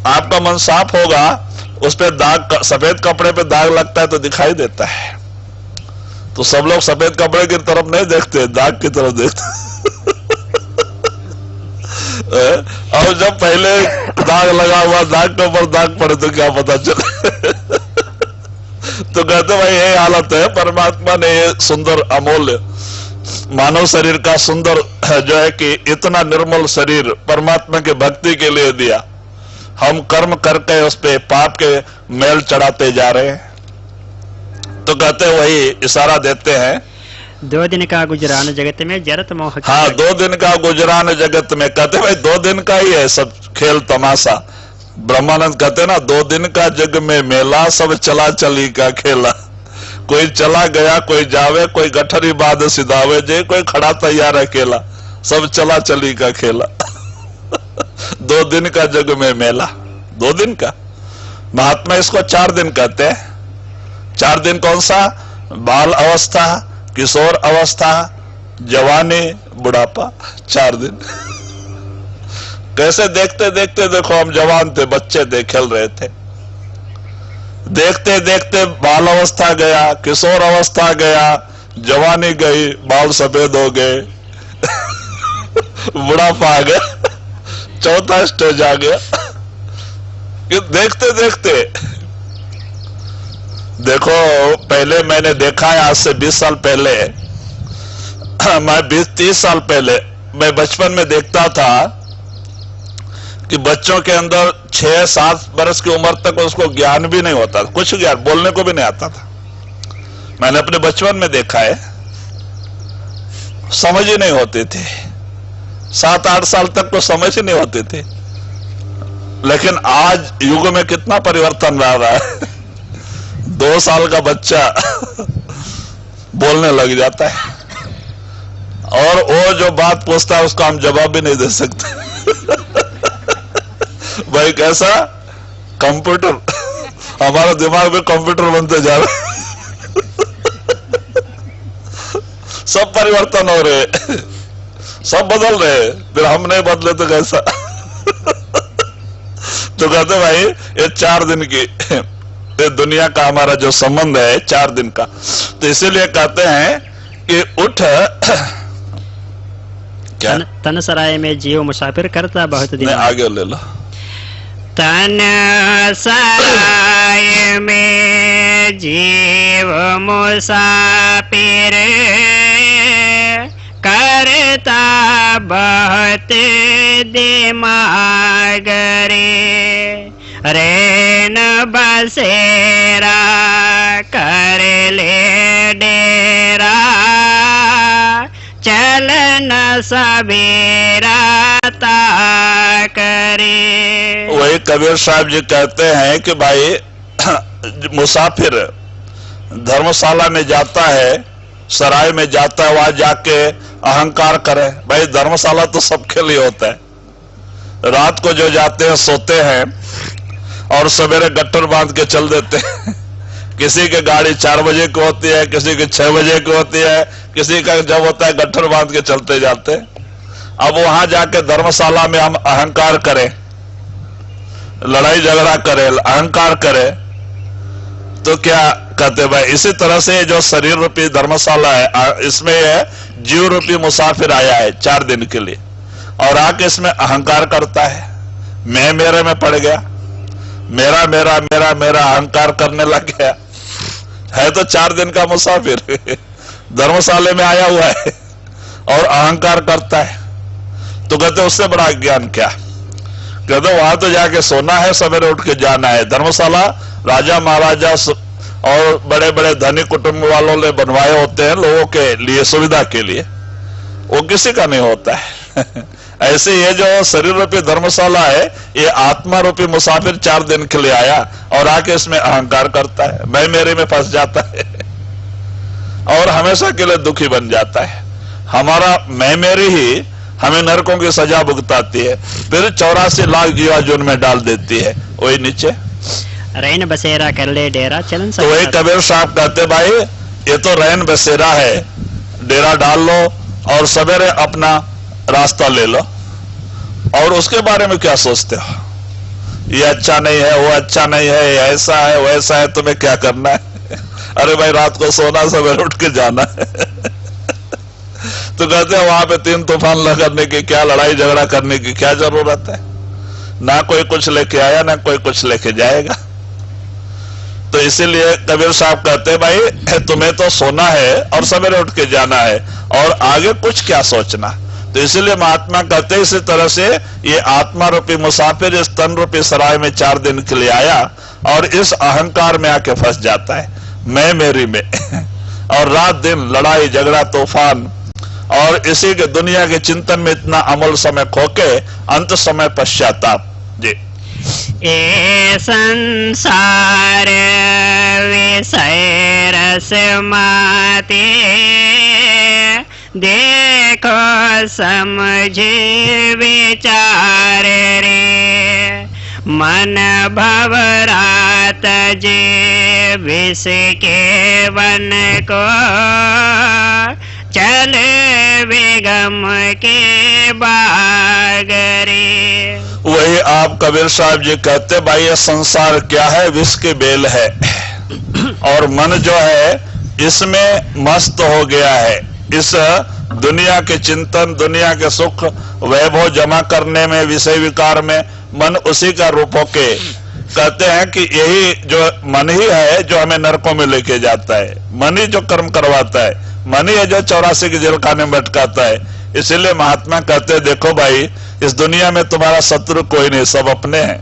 आपका मन साफ होगा, उस पे दाग, सफेद कपड़े पे दाग लगता है तो दिखाई देता है। तो सब लोग सफेद कपड़े की तरफ नहीं देखते, दाग की तरफ देखते। और जब पहले दाग लगा हुआ, दाग के ऊपर दाग पड़े तो क्या पता चले। तो कहते भाई ये हालत है। परमात्मा ने ये सुंदर अमूल्य मानव शरीर का सुंदर जो है कि इतना निर्मल शरीर परमात्मा की भक्ति के लिए दिया। हम कर्म करके उस पे पाप के मेल चढ़ाते जा रहे हैं। तो कहते वही इशारा देते हैं, 2 दिन का गुजरान जगत में, जरत मोह की। हाँ, 2 दिन का गुजरान जगत में। कहते भाई 2 दिन का ही है सब खेल तमाशा। ब्रह्मानंद कहते ना, 2 दिन का जग में मेला, सब चला चली का खेला। कोई चला गया, कोई जावे, कोई गठरी बाद सिधावे, जे कोई खड़ा तैयार अकेला, सब चला चली का खेला। 2 दिन का जग में मेला, 2 दिन का। महात्मा इसको 4 दिन कहते हैं। 4 दिन कौन सा? बाल अवस्था, किशोर अवस्था, जवानी, बुढ़ापा, 4 दिन। कैसे देखते देखते देखो, हम जवान थे, बच्चे थे, खेल रहे थे। देखते देखते बाल अवस्था गया, किशोर अवस्था गया, जवानी गई, बाल सफेद हो गए, बुढ़ापा आ गया, चौथा स्टेज आ गया। कि देखते देखते देखो, पहले मैंने देखा है, आज से 20 साल पहले, मैं 20-30 साल पहले मैं बचपन में देखता था कि बच्चों के अंदर 6-7 बरस की उम्र तक उसको ज्ञान भी नहीं होता, कुछ ज्ञान, बोलने को भी नहीं आता था। मैंने अपने बचपन में देखा है, समझ ही नहीं होती थी, 7-8 साल तक तो समझ ही नहीं होती थी। लेकिन आज युग में कितना परिवर्तन आ रहा है। 2 साल का बच्चा बोलने लग जाता है, और वो जो बात पूछता है उसका हम जवाब भी नहीं दे सकते। भाई कैसा कंप्यूटर, हमारा दिमाग भी कंप्यूटर बनते जा रहा है। सब परिवर्तन हो रहे, सब बदल रहे, फिर हम नहीं बदले तो कैसा। तो कहते भाई ये 4 दिन की ये दुनिया का हमारा जो संबंध है 4 दिन का, तो इसीलिए कहते हैं कि उठ क्या तन सराय में जीव मुसाफिर करता बहुत दिन। आगे ले लो। तन सराय में जीव मुसाफिर करता बहुत दिमाग रे, रैन बसेरा कर ले डेरा, चलन सवेरा करे। वही कबीर साहब जी कहते हैं कि भाई मुसाफिर धर्मशाला में जाता है, सराय में जाता है, वहां जाके अहंकार करे। भाई धर्मशाला तो सबके लिए होता है, रात को जो जाते हैं सोते हैं और सवेरे गट्टर बांध के चल देते हैं। किसी की गाड़ी 4 बजे की होती है, किसी की 6 बजे की होती है, किसी का जब होता है गट्ठर बांध के चलते जाते। अब वहां जाके धर्मशाला में हम अहंकार करें, लड़ाई झगड़ा करें, अहंकार करें, तो क्या कहते भाई। इसी तरह से जो शरीर रूपी धर्मशाला है, इसमें जीव रूपी मुसाफिर आया है 4 दिन के लिए, और आके इसमें अहंकार करता है, मैं मेरे में पड़ गया, मेरा मेरा मेरा मेरा अहंकार करने लग गया है। तो 4 दिन का मुसाफिर धर्मशाले में आया हुआ है और अहंकार करता है। तो कहते उससे बड़ा ज्ञान क्या। कहते वहां तो जाके सोना है, सवेरे उठ के जाना है। धर्मशाला राजा महाराजा और बड़े बड़े धनी कुटुंब वालों ने बनवाए होते हैं लोगों के लिए, सुविधा के लिए, वो किसी का नहीं होता है। ऐसे ये जो शरीर रूपी धर्मशाला है, ये आत्मा रूपी मुसाफिर 4 दिन के लिए आया और आके इसमें अहंकार करता है, मैं मेरे में फंस जाता है और हमेशा के लिए दुखी बन जाता है। हमारा मैं मेरी ही हमें नरकों की सजा भुगताती है, फिर 84 लाख जीवाजून में डाल देती है। वही नीचे रैन बसेरा कर ले डेरा, चलन तो वही कबीर साहब कहते भाई ये तो रैन बसेरा है, डेरा डाल लो और सवेरे अपना रास्ता ले लो। और उसके बारे में क्या सोचते हो, ये अच्छा नहीं है, वो अच्छा नहीं है, ये ऐसा है वैसा है, तुम्हें क्या करना है। अरे भाई रात को सोना, सवेरे उठ के जाना है। तो कहते हैं वहां पे 3 तूफान करने की क्या, लड़ाई झगड़ा करने की क्या जरूरत है। ना कोई कुछ लेके आया, ना कोई कुछ लेके जाएगा। तो इसीलिए कबीर साहब कहते हैं भाई तुम्हें तो सोना है और सवेरे उठ के जाना है, और आगे कुछ क्या सोचना। तो इसीलिए महात्मा कहते हैं इसी तरह से ये आत्मा रूपी मुसाफिर इस तन रूपी सराय में 4 दिन के लिए आया और इस अहंकार में आके फंस जाता है, मैं मेरी में। और रात दिन लड़ाई झगड़ा तूफान, और इसी के दुनिया के चिंतन में इतना अमल समय खोके अंत समय पश्चाताप। जी ए संसार विषय रस माते, देखो समझे विचार रे, मन भवरात जे विष के वन को, चले बेगम के बागरे। वही आप कबीर साहब जी कहते भाई ये संसार क्या है, विष के बेल है, और मन जो है इसमें मस्त हो गया है, इस दुनिया के चिंतन, दुनिया के सुख वैभव जमा करने में, विषय विकार में मन उसी का रूप होके कहते हैं कि यही जो मन ही है जो हमें नरकों में लेके जाता है, मन ही जो कर्म करवाता है, मन ही है जो 84 के जेल खाने में भटकाता है। इसीलिए महात्मा कहते हैं देखो भाई, इस दुनिया में तुम्हारा शत्रु कोई नहीं, सब अपने हैं।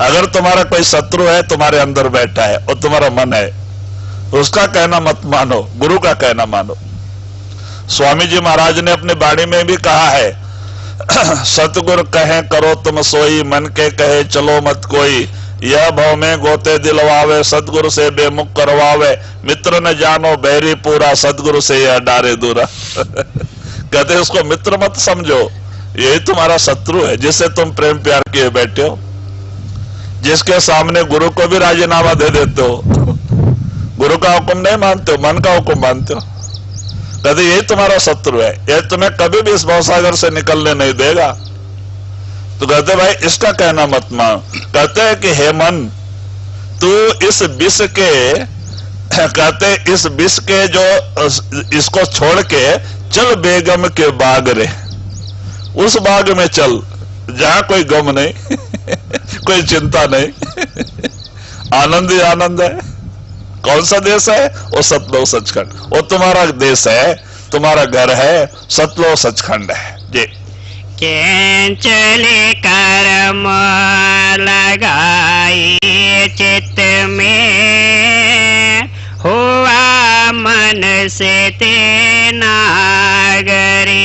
अगर तुम्हारा कोई शत्रु है तुम्हारे अंदर बैठा है और तुम्हारा मन है, उसका कहना मत मानो, गुरु का कहना मानो। स्वामी जी महाराज ने अपनी बाणी में भी कहा है, सतगुरु कहे करो तुम सोई, मन के कहे चलो मत कोई, यह भव में गोते दिलवावे, सतगुरु से बेमुख करवावे, मित्र न जानो बैरी पूरा, सतगुरु से यह डारे दूरा। कहते उसको मित्र मत समझो, यही तुम्हारा शत्रु है जिससे तुम प्रेम प्यार किए बैठे हो, जिसके सामने गुरु को भी राजीनामा दे देते हो, गुरु का हुक्म नहीं मानते हो, मन का हुक्म मानते हो। कहते यही तुम्हारा शत्रु है, यह तुम्हें कभी भी इस भवसागर से निकलने नहीं देगा। तो कहते भाई इसका कहना मत मान। कहते हैं कि हे मन, तू इस विष के, कहते इस विष के जो इसको छोड़ के चल बेगम के बाग रे, उस बाग में चल जहां कोई गम नहीं कोई चिंता नहीं, आनंद ही आनंद है। कौन सा देश है? वो सतलोक सचखंड, वो तुम्हारा देश है, तुम्हारा घर है, सतलोक सचखंड है जी। चले कर्म लगाई चित्त में, हुआ मन से ते नागरे,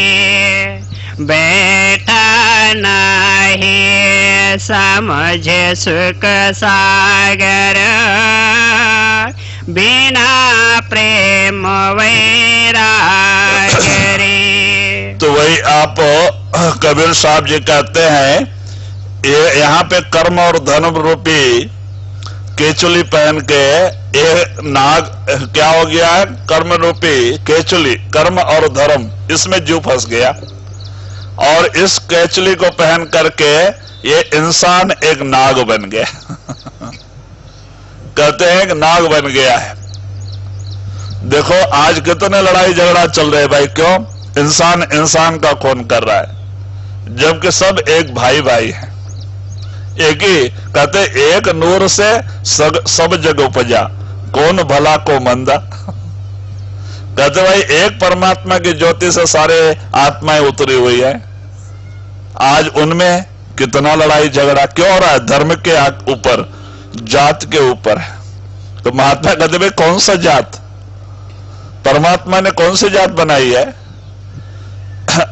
बैठा नहीं समझ सुख सागर, बिना प्रेम वैराग रे। तो वही आप कबीर साहब जी कहते हैं, ये यहाँ पे कर्म और धर्म रूपी केचुली पहन के ये नाग क्या हो गया है? कर्म रूपी केचुली, कर्म और धर्म, इसमें जीव फंस गया और इस केचुली को पहन करके ये इंसान एक नाग बन गया। कहते हैं एक नाग बन गया है। देखो आज कितने लड़ाई झगड़ा चल रहे भाई, क्यों? इंसान इंसान का खून कर रहा है, जबकि सब एक भाई भाई है, एक ही। कहते एक नूर से सब जग उपजा, कौन भला को मंदा। कहते भाई एक परमात्मा की ज्योति से सारे आत्माएं उतरी हुई है, आज उनमें कितना लड़ाई झगड़ा क्यों हो रहा है? धर्म के ऊपर, जात के ऊपर। तो महात्मा कहते भाई कौन सा जात? परमात्मा ने कौन सी जात बनाई है?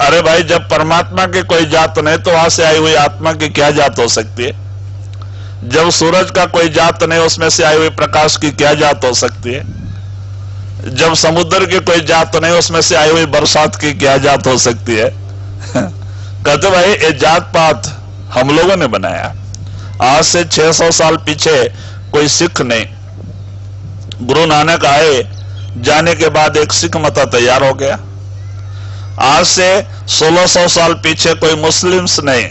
अरे भाई जब परमात्मा की कोई जात नहीं तो वहां से आई हुई आत्मा की क्या जात हो सकती है? जब सूरज का कोई जात नहीं, उसमें से आई हुई प्रकाश की क्या जात हो सकती है? जब समुद्र की कोई जात नहीं, उसमें से आई हुई बरसात की क्या जात हो सकती है? कहते भाई ये जात पात हम लोगों ने बनाया। आज से 600 साल पीछे कोई सिख नहीं, गुरु नानक आए, जाने के बाद एक सिख मत तैयार हो गया। आज से 1600 साल पीछे कोई मुस्लिम्स नहीं,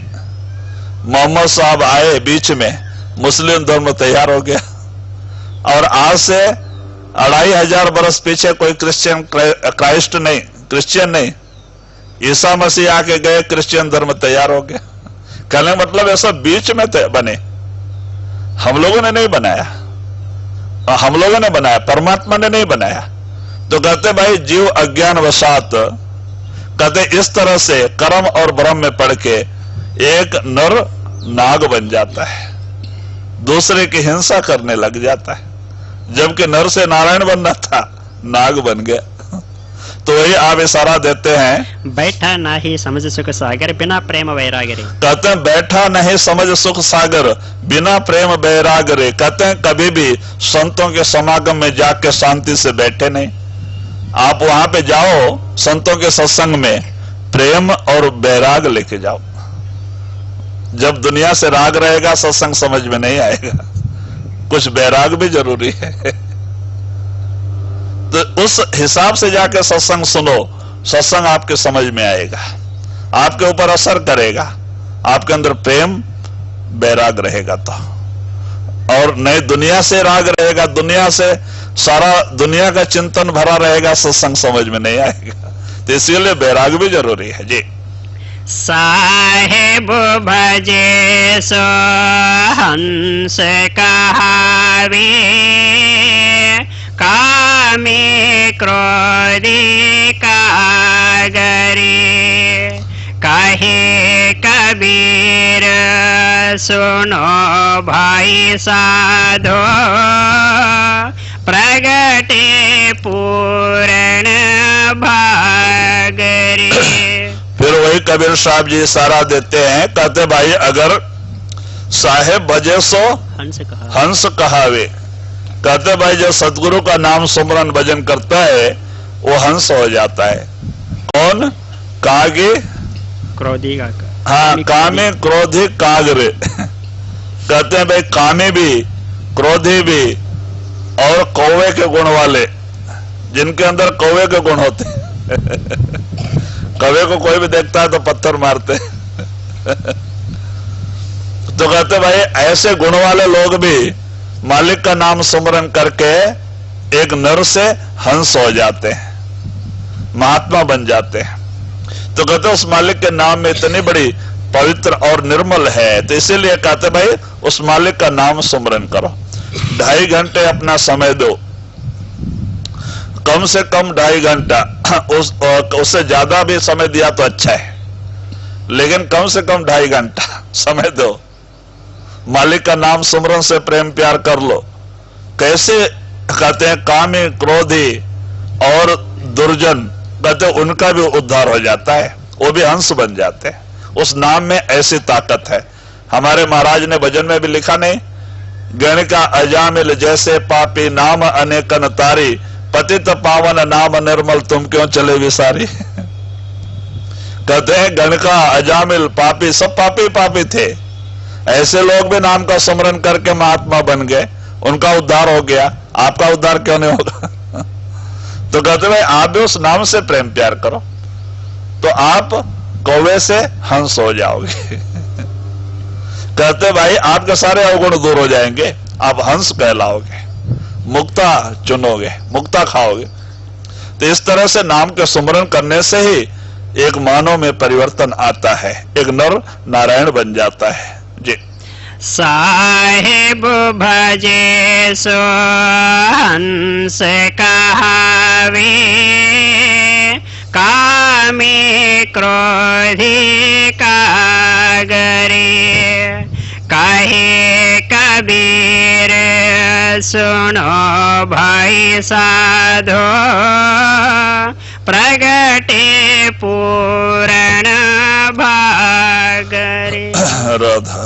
मोहम्मद साहब आए बीच में, मुस्लिम धर्म तैयार हो गया। और आज से 2500 बरस पीछे कोई क्राइस्ट नहीं, क्रिश्चियन नहीं, ईसा मसीह आके गए, क्रिश्चियन धर्म तैयार हो गया। कहने मतलब ऐसा बीच में बने, हम लोगों ने नहीं बनाया, हम लोगों ने बनाया, परमात्मा ने नहीं बनाया। तो कहते भाई जीव अज्ञान वशात, कहते इस तरह से कर्म और ब्रह्म में पड़ के एक नर नाग बन जाता है, दूसरे की हिंसा करने लग जाता है। जबकि नर से नारायण बनना था, नाग बन गया। तो वही आप इशारा देते हैं, बैठा नहीं समझ सुख सागर, बिना प्रेम वैराग रे। कहते हैं बैठा नहीं समझ सुख सागर, बिना प्रेम वैराग रे। कहते हैं कभी भी संतों के समागम में जाके शांति से बैठे नहीं। आप वहां पे जाओ संतों के सत्संग में, प्रेम और वैराग लेके जाओ। जब दुनिया से राग रहेगा सत्संग समझ में नहीं आएगा, कुछ वैराग भी जरूरी है। तो उस हिसाब से जाके सत्संग सुनो, सत्संग आपके समझ में आएगा, आपके ऊपर असर करेगा, आपके अंदर प्रेम वैराग रहेगा। तो और नई दुनिया से राग रहेगा, दुनिया से सारा दुनिया का चिंतन भरा रहेगा, सत्संग समझ में नहीं आएगा। तो इसीलिए बैराग भी जरूरी है जी। साहेब भजे सो हंस कहावे, कामे क्रोधे कागरे, कहे कबीर सुनो भाई साधो, प्रगटे पूर्ण भागरे। फिर वही कबीर साहब जी इशारा देते हैं, कहते भाई अगर साहेब भजे सो हंस कहावे, कहते भाई जो सतगुरु का नाम सुमरन भजन करता है वो हंस हो जाता है। कौन? कागे क्रोधी का, हाँ, कामे क्रोधी कागरे। कहते हैं भाई कामे भी, क्रोधी भी और कौवे के गुण वाले, जिनके अंदर कौवे के गुण होते हैं। कौवे को कोई भी देखता है तो पत्थर मारते। तो कहते भाई ऐसे गुण वाले लोग भी मालिक का नाम सुमरन करके एक नर से हंस हो जाते हैं, महात्मा बन जाते हैं। तो कहते उस मालिक के नाम में इतनी बड़ी पवित्र और निर्मल है, तो इसीलिए कहते भाई उस मालिक का नाम सुमरन करो। 2.5 घंटे अपना समय दो, कम से कम 2.5 घंटा, उससे ज्यादा भी समय दिया तो अच्छा है, लेकिन कम से कम 2.5 घंटा समय दो। मालिक का नाम सुमरन से प्रेम प्यार कर लो। कैसे? कहते हैं कामी क्रोधी और दुर्जन, कहते उनका भी उद्धार हो जाता है, वो भी हंस बन जाते हैं। उस नाम में ऐसी ताकत है। हमारे महाराज ने भजन में भी लिखा नहीं, गणिका अजामिल जैसे पापी नाम अनेकन तारी, पतित पावन नाम निर्मल तुम क्यों चले विसारी। कहते हैं गणिका अजामिल पापी, सब पापी पापी थे, ऐसे लोग भी नाम का स्मरण करके महात्मा बन गए, उनका उद्धार हो गया, आपका उद्धार क्यों नहीं होगा? तो कहते भाई आप भी उस नाम से प्रेम प्यार करो, तो आप कौवे से हंस हो जाओगे। कहते भाई आपके सारे अवगुण दूर हो जाएंगे, आप हंस कहलाओगे, मुक्ता चुनोगे, मुक्ता खाओगे। तो इस तरह से नाम के सुमरन करने से ही एक मानव में परिवर्तन आता है, एक नर नारायण बन जाता है जी। साहेब भजे सो हंस कहावे, कामे क्रोधी कागरे, कहे कबीर सुनो भाई साधो, प्रगटे पूर्ण भागरे। राधा